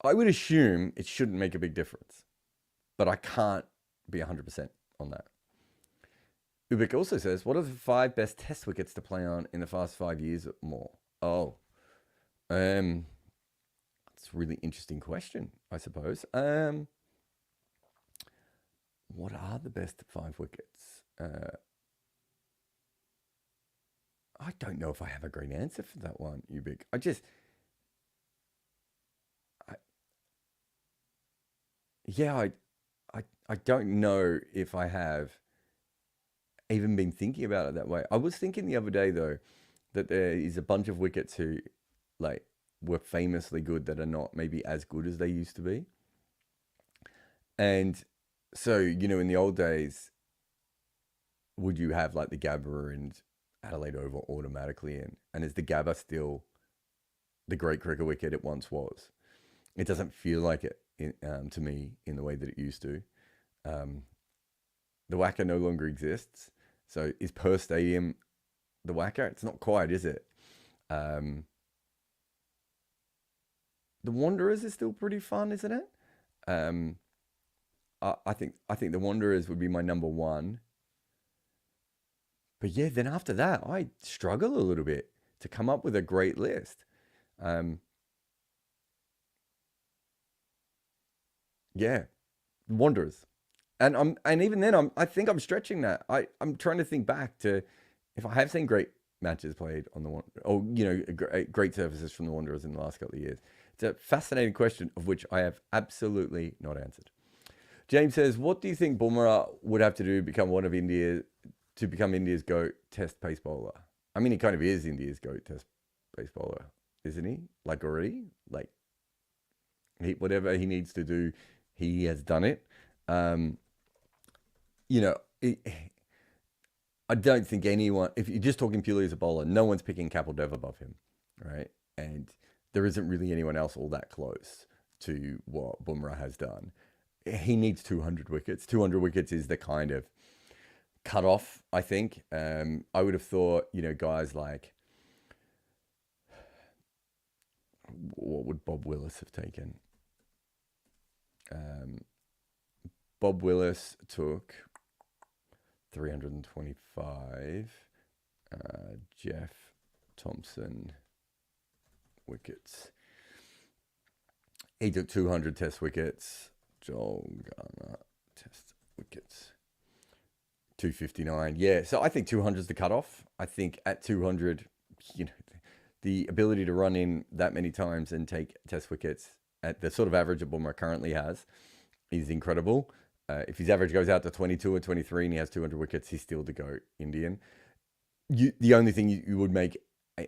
I would assume it shouldn't make a big difference, but I can't be 100% on that. Ubik also says, what are the 5 best test wickets to play on in the past 5 years or more? Oh, it's a really interesting question, I suppose. What are the best 5 wickets? I don't know if I have a great answer for that one, Ubik. Yeah, I don't know if I have even been thinking about it that way. I was thinking the other day though that there is a bunch of wickets who like were famously good that are not maybe as good as they used to be. And so, in the old days, would you have like the Gabba and Adelaide Oval automatically in? And is the Gabba still the great cricket wicket it once was? It doesn't feel like it to me in the way that it used to. Um, the Wacker no longer exists. So is Perth Stadium the Wacker? It's not quite, is it? Um, the Wanderers is still pretty fun, isn't it? Um, I think the Wanderers would be my number one. But yeah, then after that, I struggle a little bit to come up with a great list. Um, yeah, Wanderers, and even then, I think I'm stretching that. I'm trying to think back to if I have seen great matches played on the one, or great services from the Wanderers in the last couple of years. It's a fascinating question of which I have absolutely not answered. James says, "What do you think Bumrah would have to do to become India's GOAT Test pace bowler?" I mean, he kind of is India's GOAT Test pace bowler, isn't he? Like already, like whatever he needs to do, he has done it. Um, you know, it, I don't think anyone, if you're just talking purely as a bowler, no one's picking Kapil Dev above him, right? And there isn't really anyone else all that close to what Bumrah has done. He needs 200 wickets. 200 wickets is the kind of cutoff, I think. I would have thought, guys like, what would Bob Willis have taken? Bob Willis took 325. Jeff Thompson wickets. He took 200 test wickets. Joel Garner test wickets. 259. Yeah, so I think 200 is the cutoff. I think at 200, the ability to run in that many times and take test wickets at the sort of average that Bumrah currently has is incredible. If his average goes out to 22 or 23 and he has 200 wickets, he's still the GOAT Indian. The only thing you would make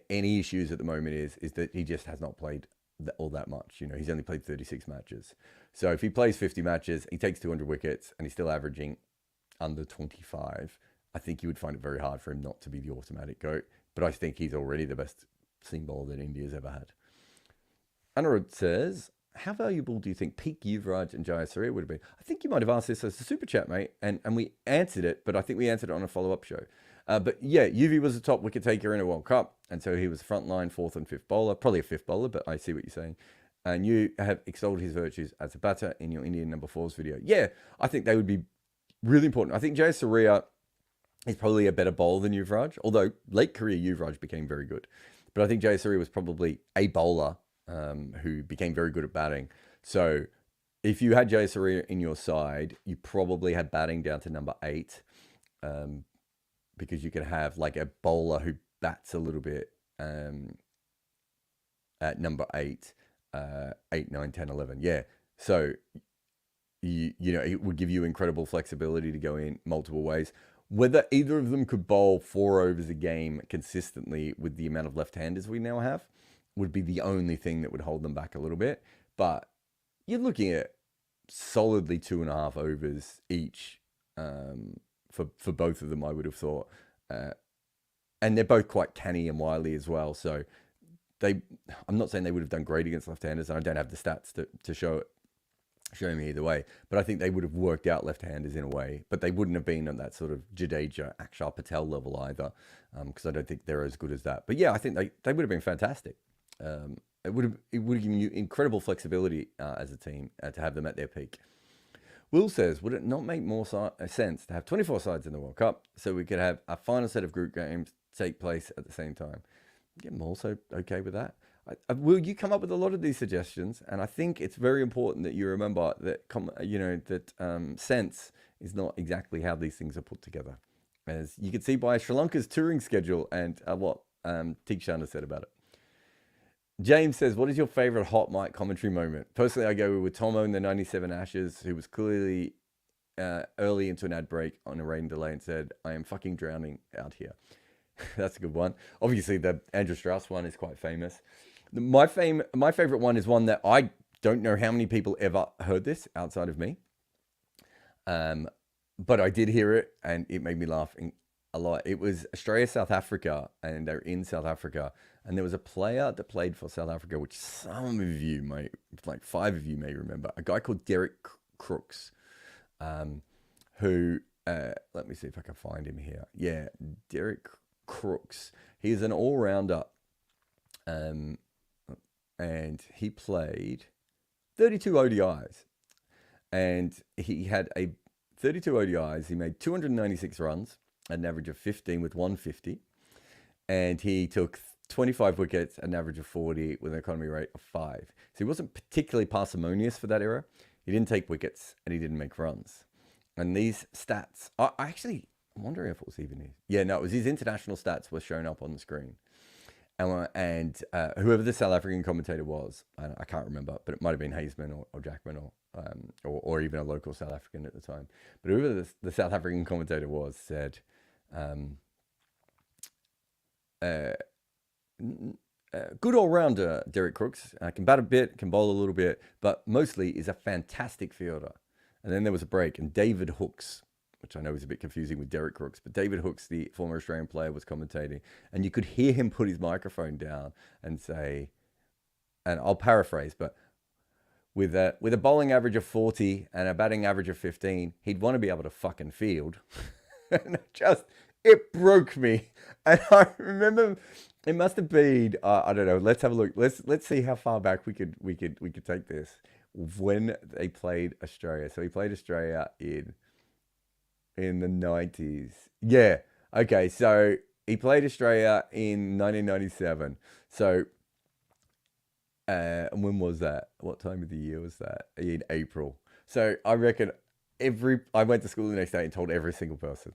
any issues at the moment is that he just has not played all that much. He's only played 36 matches. So if he plays 50 matches, he takes 200 wickets and he's still averaging under 25, I think you would find it very hard for him not to be the automatic GOAT. But I think he's already the best seam bowler that India's ever had. Anirudh says, how valuable do you think peak Yuvraj and Jayasuriya would have been? I think you might have asked this as a super chat, mate, and we answered it, but I think we answered it on a follow-up show. But yeah, Yuvi was the top wicket taker in a World Cup, and so he was frontline fourth and fifth bowler, probably a fifth bowler, but I see what you're saying. And you have extolled his virtues as a batter in your Indian number fours video. Yeah, I think they would be really important. I think Jayasuriya is probably a better bowler than Yuvraj, although late career Yuvraj became very good. But I think Jayasuriya was probably a bowler who became very good at batting. So if you had Jayasuriya in your side, you probably had batting down to number 8, because you could have like a bowler who bats a little bit at number 8, 8, 9, 10, 11. Yeah. So it would give you incredible flexibility to go in multiple ways. Whether either of them could bowl 4 overs a game consistently with the amount of left-handers we now have would be the only thing that would hold them back a little bit. But you're looking at solidly 2.5 overs each for both of them, I would have thought. And they're both quite canny and wily as well. So I'm not saying they would have done great against left-handers, and I don't have the stats to show me either way. But I think they would have worked out left-handers in a way, but they wouldn't have been on that sort of Jadeja, Akshar Patel level either, because I don't think they're as good as that. But yeah, I think they would have been fantastic. It would have given you incredible flexibility as a team to have them at their peak. Will says, would it not make more sense to have 24 sides in the World Cup so we could have a final set of group games take place at the same time? Yeah, I'm also okay with that. Will, you come up with a lot of these suggestions, and I think it's very important that you remember that sense is not exactly how these things are put together, as you can see by Sri Lanka's touring schedule and what Teague Shana said about it. James says, what is your favorite hot mic commentary moment? Personally, I go with Tomo in the 97 Ashes, who was clearly early into an ad break on a rain delay and said, I am fucking drowning out here. That's a good one. Obviously, the Andrew Strauss one is quite famous. My favorite one is one that I don't know how many people ever heard this outside of me. But I did hear it, and it made me laugh a lot. It was Australia, South Africa, and they're in South Africa. And there was a player that played for South Africa, which some of you may, like 5 of you may remember, a guy called Derek Crooks, who, let me see if I can find him here. Yeah, Derek Crooks. He's an all-rounder, and he played 32 ODIs. And he had 32 ODIs. He made 296 runs at an average of 15 with 150. And he took 25 wickets at an average of 40 with an economy rate of 5. So he wasn't particularly parsimonious for that era. He didn't take wickets and he didn't make runs. And these stats, I'm wondering if it was even his. Yeah, no, it was his international stats were shown up on the screen. And whoever the South African commentator was, I can't remember, but it might have been Haseman or Jackman or even a local South African at the time. But whoever the South African commentator was said, good all-rounder, Derek Crooks. Can bat a bit, can bowl a little bit, but mostly is a fantastic fielder. And then there was a break, and David Hooks, which I know is a bit confusing with Derek Crooks, but David Hooks, the former Australian player, was commentating, and you could hear him put his microphone down and say, and I'll paraphrase, but with a bowling average of 40 and a batting average of 15, he'd want to be able to fucking field. And it broke me. And I remember it must have been, I don't know, let's have a look. Let's see how far back we could take this. When they played Australia. So he played Australia in the 90s. Yeah. Okay. So he played Australia in 1997. So, and when was that? What time of the year was that? In April. So I reckon I went to school the next day and told every single person,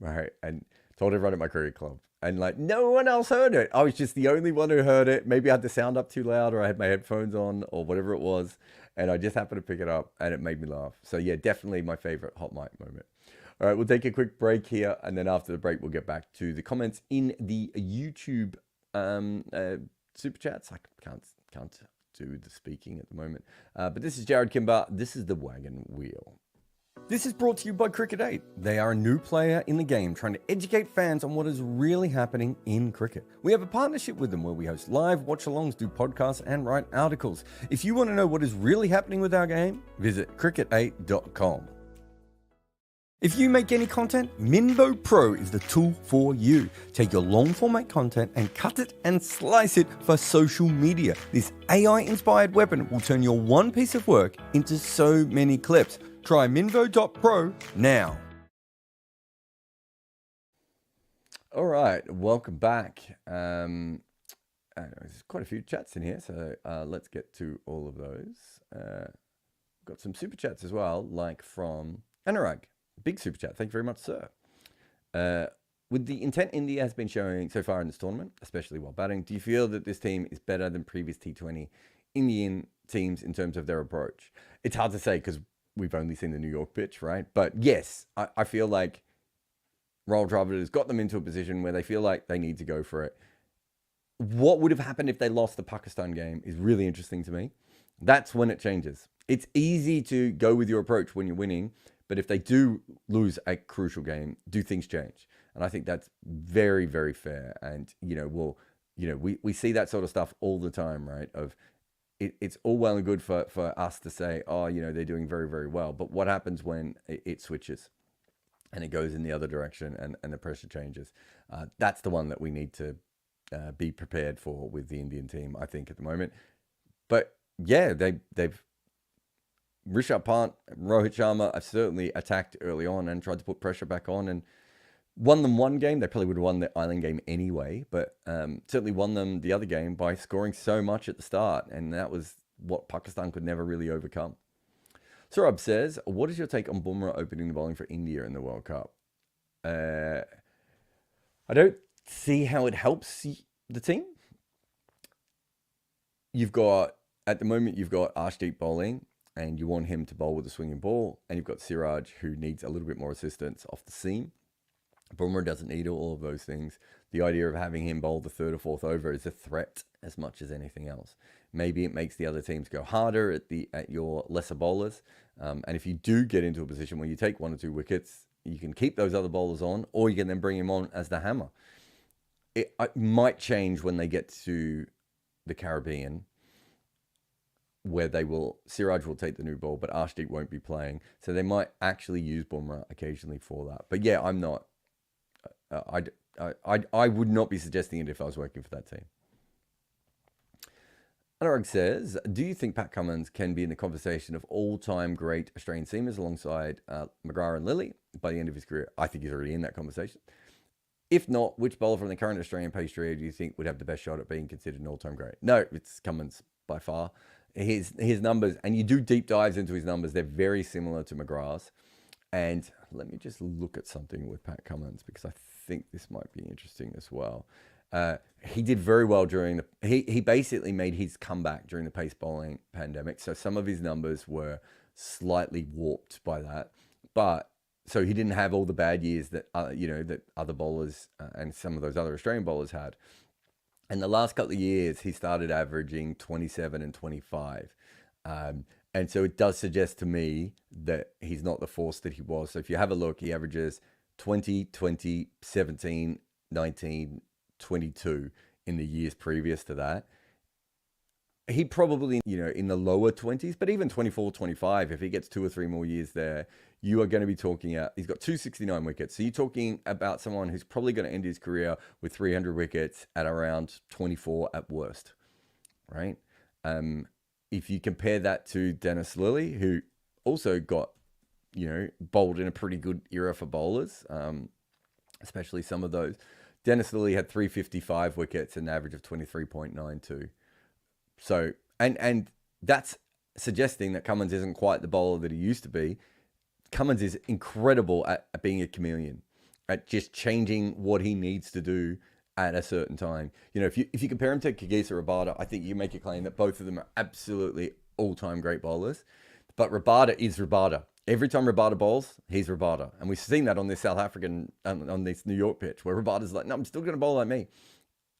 right? And told everyone at my cricket club. And like, no one else heard it. I was just the only one who heard it. Maybe I had the sound up too loud or I had my headphones on or whatever it was. And I just happened to pick it up and it made me laugh. So yeah, definitely my favorite hot mic moment. All right, we'll take a quick break here. And then after the break, we'll get back to the comments in the YouTube super chats. I can't do the speaking at the moment. But this is Jarrod Kimber. This is the Wagon Wheel. This is brought to you by Cricket 8. They are a new player in the game trying to educate fans on what is really happening in cricket. We have a partnership with them where we host live watch-alongs, do podcasts, and write articles. If you want to know what is really happening with our game, visit cricket8.com. If you make any content, Minvo Pro is the tool for you. Take your long format content and cut it and slice it for social media. This AI-inspired weapon will turn your one piece of work into so many clips. Try Minvo.pro now. All right, welcome back. There's quite a few chats in here, so let's get to all of those. Got some super chats as well, like from Anurag. Big super chat. Thank you very much, sir. With the intent India has been showing so far in this tournament, especially while batting, do you feel that this team is better than previous T20 Indian teams in terms of their approach? It's hard to say because we've only seen the New York pitch, right? But yes, I feel like Rahul Dravid has got them into a position where they feel like they need to go for it. What would have happened if they lost the Pakistan game is really interesting to me. That's when it changes. It's easy to go with your approach when you're winning, but if they do lose a crucial game, do things change? And I think that's very, very fair. And, we see that sort of stuff all the time, right? It's all well and good for us to say, they're doing very, very well. But what happens when it switches and it goes in the other direction and the pressure changes? That's the one that we need to be prepared for with the Indian team, I think, at the moment. But yeah, they've Rishabh Pant, Rohit Sharma have certainly attacked early on and tried to put pressure back on and won them one game. They probably would have won the Island game anyway, but certainly won them the other game by scoring so much at the start. And that was what Pakistan could never really overcome. Saurabh says, what is your take on Bumrah opening the bowling for India in the World Cup? I don't see how it helps the team. you've got, at the moment, you've got Arshdeep bowling, and you want him to bowl with a swinging ball, and you've got Siraj, who needs a little bit more assistance off the seam. Bumrah doesn't need all of those things. The idea of having him bowl the third or fourth over is a threat as much as anything else. Maybe it makes the other teams go harder at your lesser bowlers. And if you do get into a position where you take 1 or 2 wickets, you can keep those other bowlers on, or you can then bring him on as the hammer. It might change when they get to the Caribbean, where Siraj will take the new ball, but Arshdeep won't be playing. So they might actually use Bumrah occasionally for that. But yeah, I'm not. I would not be suggesting it if I was working for that team. Anurag says, do you think Pat Cummins can be in the conversation of all-time great Australian seamers alongside McGrath and Lilly by the end of his career? I think he's already in that conversation. If not, which bowler from the current Australian pace trio do you think would have the best shot at being considered an all-time great? No, it's Cummins by far. His numbers, and you do deep dives into his numbers, they're very similar to McGrath's. And let me just look at something with Pat Cummins, because I think this might be interesting as well. He did very well during he basically made his comeback during the pace bowling pandemic. So some of his numbers were slightly warped by that, but so he didn't have all the bad years that that other bowlers and some of those other Australian bowlers had. And the last couple of years, he started averaging 27 and 25. And so it does suggest to me that he's not the force that he was. So if you have a look, he averages 20, 20, 17, 19, 22 in the years previous to that. He probably, in the lower 20s, but even 24, 25, if he gets 2 or 3 more years there, you are going to be talking he's got 269 wickets. So you're talking about someone who's probably going to end his career with 300 wickets at around 24 at worst, right? If you compare that to Dennis Lilly, who also got, bowled in a pretty good era for bowlers, especially some of those. Dennis Lilly had 355 wickets and an average of 23.92. So, and that's suggesting that Cummins isn't quite the bowler that he used to be. Cummins is incredible at being a chameleon, at just changing what he needs to do at a certain time. If you compare him to Kagisa Rabada, I think you make a claim that both of them are absolutely all-time great bowlers. But Rabada is Rabada. Every time Rabada bowls, he's Rabada. And we've seen that on this South African, on this New York pitch, where Rabada's like, no, I'm still going to bowl like me.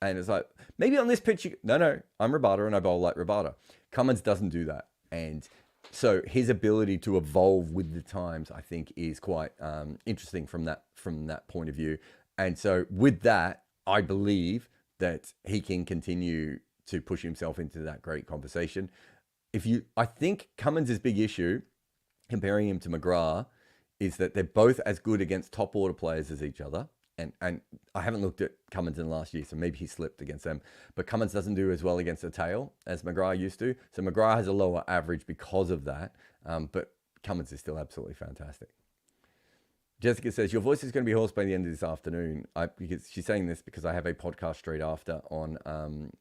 And it's like, maybe on this pitch, no, I'm Rabada and I bowl like Rabada. Cummins doesn't do that. And so his ability to evolve with the times, I think, is quite interesting from that point of view. And so with that, I believe that he can continue to push himself into that great conversation. I think Cummins' big issue, comparing him to McGrath, is that they're both as good against top order players as each other. And I haven't looked at Cummins in the last year, so maybe he slipped against them. But Cummins doesn't do as well against the tail as McGrath used to. So McGrath has a lower average because of that. But Cummins is still absolutely fantastic. Jessica says, your voice is going to be hoarse by the end of this afternoon. Because she's saying this because I have a podcast straight after on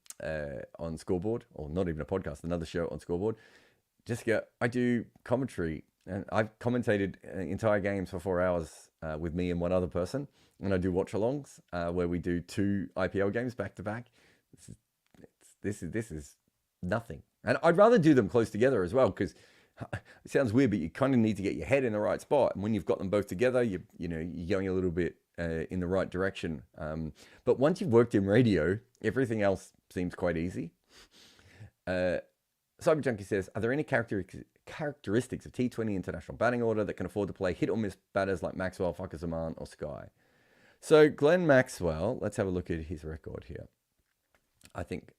Scoreboard, or not even a podcast, another show on Scoreboard. Jessica, I do commentary, and I've commentated entire games for 4 hours with me and one other person. And I do watch-alongs where we do 2 IPL games back to back. This is nothing, and I'd rather do them close together as well, because it sounds weird, but you kind of need to get your head in the right spot. And when you've got them both together, you're going a little bit in the right direction. But once you've worked in radio, everything else seems quite easy. Cyber Junkie says, are there any characteristics of T20 international batting order that can afford to play hit or miss batters like Maxwell, Fakhar Zaman, or Sky? So Glenn Maxwell, let's have a look at his record here. I think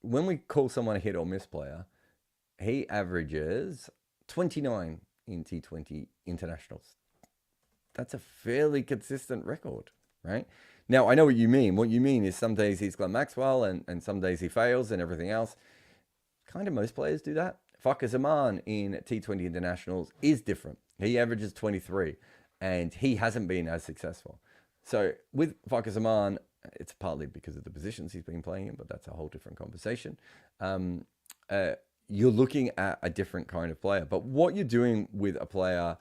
when we call someone a hit or miss player, he averages 29 in T20 internationals. That's a fairly consistent record, right? Now, I know what you mean. What you mean is some days he's Glenn Maxwell and some days he fails and everything else. Kind of most players do that. Fakhar Zaman in T20 internationals is different. He averages 23 and he hasn't been as successful. So with Fakhar Zaman, it's partly because of the positions he's been playing in, but that's a whole different conversation. You're looking at a different kind of player. But what you're doing with a player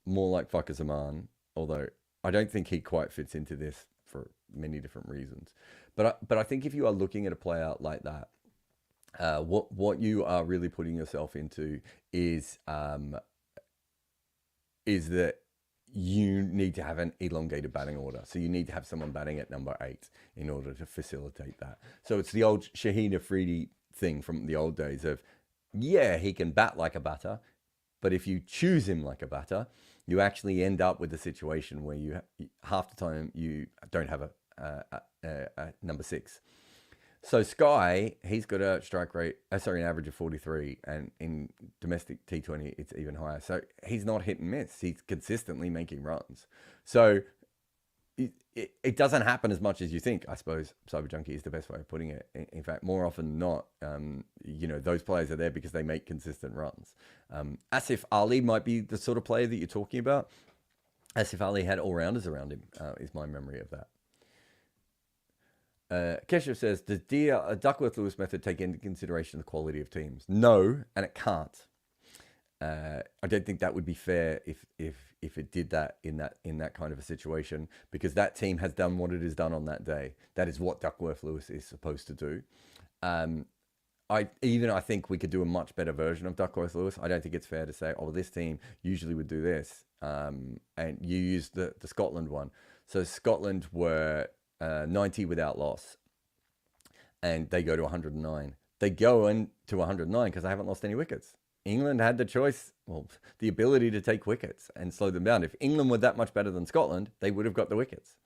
more like Fakhar Zaman, although I don't think he quite fits into this for many different reasons. But I think if you are looking at a player like that, What you are really putting yourself into is that you need to have an elongated batting order. So you need to have someone batting at number 8 in order to facilitate that. So it's the old Shaheen Afridi thing from the old days of, yeah, he can bat like a batter, but if you choose him like a batter, you actually end up with a situation where you half the time you don't have a number 6. So Sky, he's got a strike rate, an average of 43, and in domestic T20, it's even higher. So he's not hit and miss. He's consistently making runs. So it doesn't happen as much as you think, I suppose. Cyber Junkie is the best way of putting it. In fact, more often than not, those players are there because they make consistent runs. Asif Ali might be the sort of player that you're talking about. Asif Ali had all-rounders around him, is my memory of that. Keshav says, does Duckworth-Lewis method take into consideration the quality of teams? No, and it can't. I don't think that would be fair if it did that in that kind of a situation, because that team has done what it has done on that day. That is what Duckworth-Lewis is supposed to do. I think we could do a much better version of Duckworth-Lewis. I don't think it's fair to say, oh, this team usually would do this, and you use the Scotland one. So Scotland were 90 without loss, and they go to 109. They go into 109 because they haven't lost any wickets. England had the choice, the ability to take wickets and slow them down. If England were that much better than Scotland, they would have got the wickets,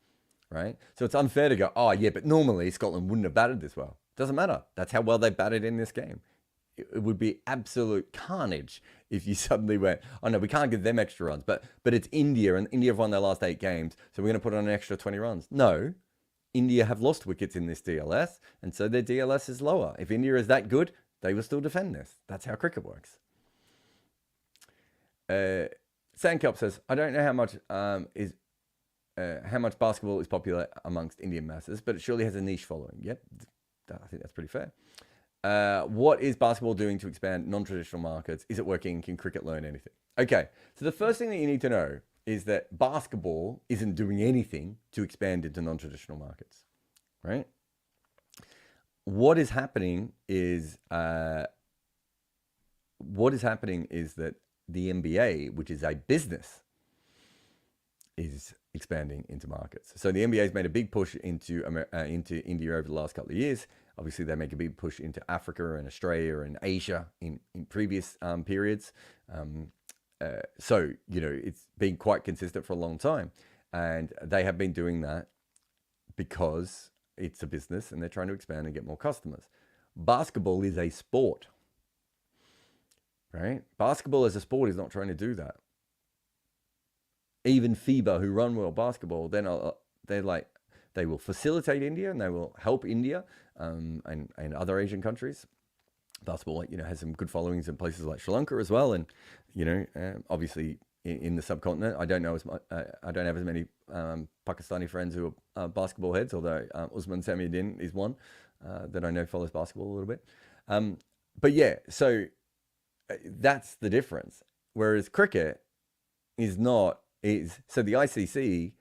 right? So it's unfair to go, oh yeah, but normally Scotland wouldn't have batted this well. Doesn't matter. That's how well they batted in this game. It would be absolute carnage if you suddenly went, oh no, we can't give them extra runs, but it's India, and India have won their last 8 games, so we're going to put on an extra 20 runs. No. India have lost wickets in this DLS, and so their DLS is lower. If India is that good, they will still defend this. That's how cricket works. Sandcup says, I don't know how much basketball is popular amongst Indian masses, but it surely has a niche following. Yep, I think that's pretty fair. What is basketball doing to expand non-traditional markets? Is it working? Can cricket learn anything? Okay, so the first thing that you need to know is that basketball isn't doing anything to expand into non-traditional markets, right? What is happening is that the NBA, which is a business, is expanding into markets. So the NBA has made a big push into India over the last couple of years. Obviously, they make a big push into Africa and Australia and Asia in previous periods. So, it's been quite consistent for a long time. And they have been doing that because it's a business and they're trying to expand and get more customers. Basketball is a sport, right? Basketball as a sport is not trying to do that. Even FIBA, who run world basketball, they will facilitate India and they will help India and other Asian countries. Basketball, has some good followings in places like Sri Lanka as well, and obviously in the subcontinent. I don't have as many Pakistani friends who are basketball heads, although Usman Samiuddin is one that I know follows basketball a little bit. But yeah, so that's the difference. Whereas cricket is not. So the ICC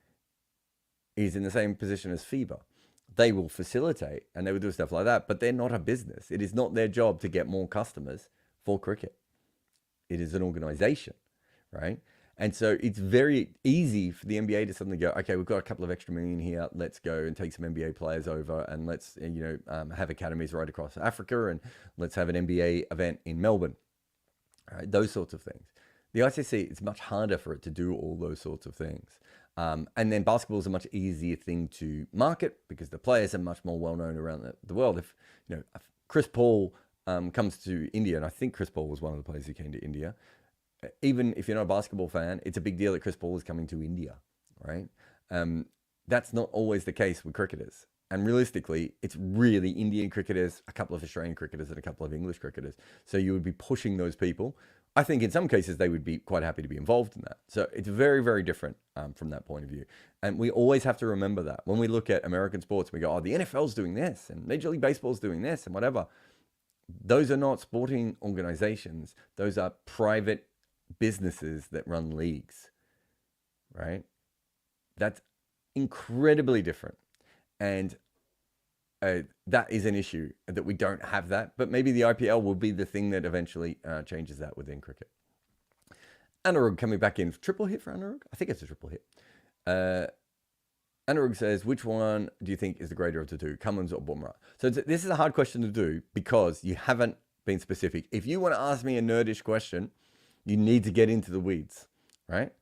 is in the same position as FIBA. They will facilitate and they will do stuff like that, but they're not a business. It is not their job to get more customers for cricket. It is an organization, right? And so it's very easy for the NBA to suddenly go, okay, we've got a couple of extra million here. Let's go and take some NBA players over and let's, have academies right across Africa and let's have an NBA event in Melbourne. Right? Those sorts of things. The ICC, it's much harder for it to do all those sorts of things. And then basketball is a much easier thing to market because the players are much more well-known around the world. If Chris Paul comes to India, and I think Chris Paul was one of the players who came to India, even if you're not a basketball fan, it's a big deal that Chris Paul is coming to India, right? That's not always the case with cricketers. And realistically, it's really Indian cricketers, a couple of Australian cricketers, and a couple of English cricketers. So you would be pushing those people. I think in some cases they would be quite happy to be involved in that. So it's very, very different from that point of view. And we always have to remember that. When we look at American sports, we go, oh, the NFL's doing this, and Major League Baseball's doing this, and whatever. Those are not sporting organizations. Those are private businesses that run leagues, right? That's incredibly different. And that is an issue, that we don't have that. But maybe the IPL will be the thing that eventually changes that within cricket. Anurag coming back in. Triple hit for Anurag? I think it's a triple hit. Anurag says, which one do you think is the greater of the two, Cummins or Bumrah? So this is a hard question to do because you haven't been specific. If you want to ask me a nerdish question, you need to get into the weeds, right?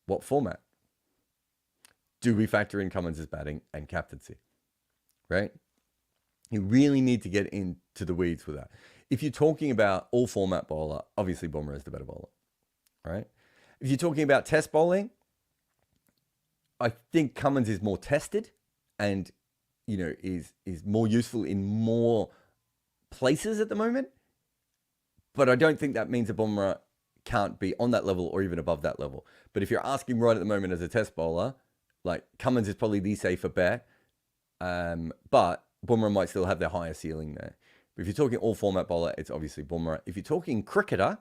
What format? Do we factor in Cummins' batting and captaincy, right? You really need to get into the weeds with that. If you're talking about all format bowler, obviously Bumrah is the better bowler, right? If you're talking about test bowling, I think Cummins is more tested and, is more useful in more places at the moment. But I don't think that means that Bumrah can't be on that level or even above that level. But if you're asking right at the moment as a test bowler, like Cummins is probably the safer bet, but Bumrah might still have their higher ceiling there. But if you're talking all format bowler, it's obviously Bumrah. If you're talking cricketer,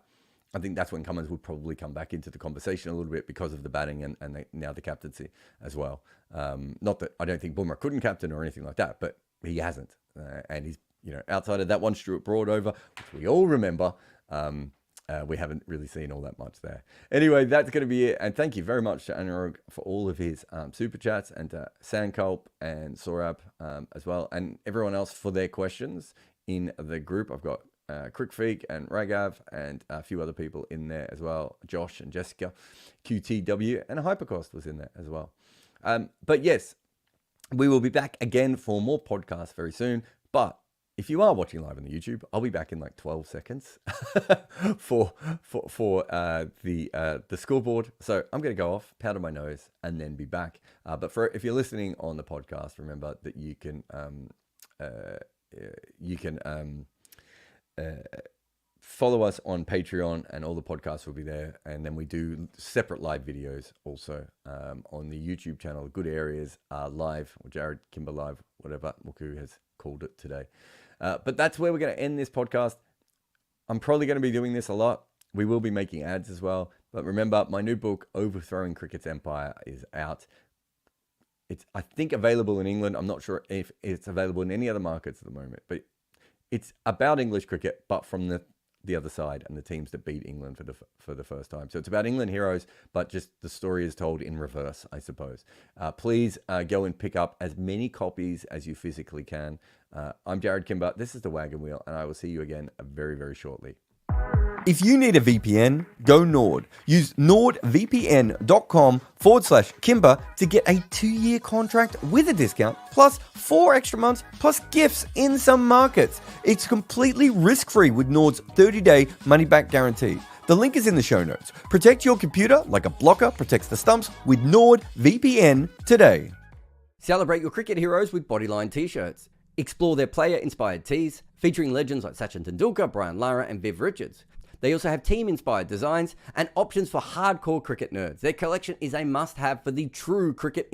I think that's when Cummins would probably come back into the conversation a little bit because of the batting and now the captaincy as well. Not that I don't think Bumrah couldn't captain or anything like that, but he hasn't. And he's, outside of that one Stuart Broad over, which we all remember, we haven't really seen all that much there. Anyway, that's going to be it. And thank you very much to Anurag for all of his super chats, and to Sankalp and Saurabh as well, and everyone else for their questions in the group. I've got Crickfeek and Ragav and a few other people in there as well. Josh and Jessica, QTW, and Hypercost was in there as well. But yes, we will be back again for more podcasts very soon. But if you are watching live on the YouTube, I'll be back in like 12 seconds for the scoreboard. So I'm going to go off, powder my nose, and then be back. But if you're listening on the podcast, remember that you can follow us on Patreon, and all the podcasts will be there. And then we do separate live videos also on the YouTube channel. Good Areas Live, or Jarrod Kimber Live, whatever Muku has called it today. But that's where we're going to end this podcast. I'm probably going to be doing this a lot. We will be making ads as well. But remember, my new book, Overthrowing Cricket's Empire, is out. It's, I think, available in England. I'm not sure if it's available in any other markets at the moment. But it's about English cricket, but from the other side, and the teams that beat England for the first time. So it's about England heroes, but just the story is told in reverse, I suppose. Please go and pick up as many copies as you physically can. I'm Jarrod Kimber. This is the Wagon Wheel, and I will see you again very, very shortly. If you need a VPN, go Nord. Use nordvpn.com/Kimber to get a 2-year contract with a discount, plus 4 extra months, plus gifts in some markets. It's completely risk-free with Nord's 30-day money-back guarantee. The link is in the show notes. Protect your computer like a blocker protects the stumps with NordVPN today. Celebrate your cricket heroes with Bodyline t-shirts. Explore their player-inspired tees, featuring legends like Sachin Tendulkar, Brian Lara, and Viv Richards. They also have team-inspired designs and options for hardcore cricket nerds. Their collection is a must-have for the true cricket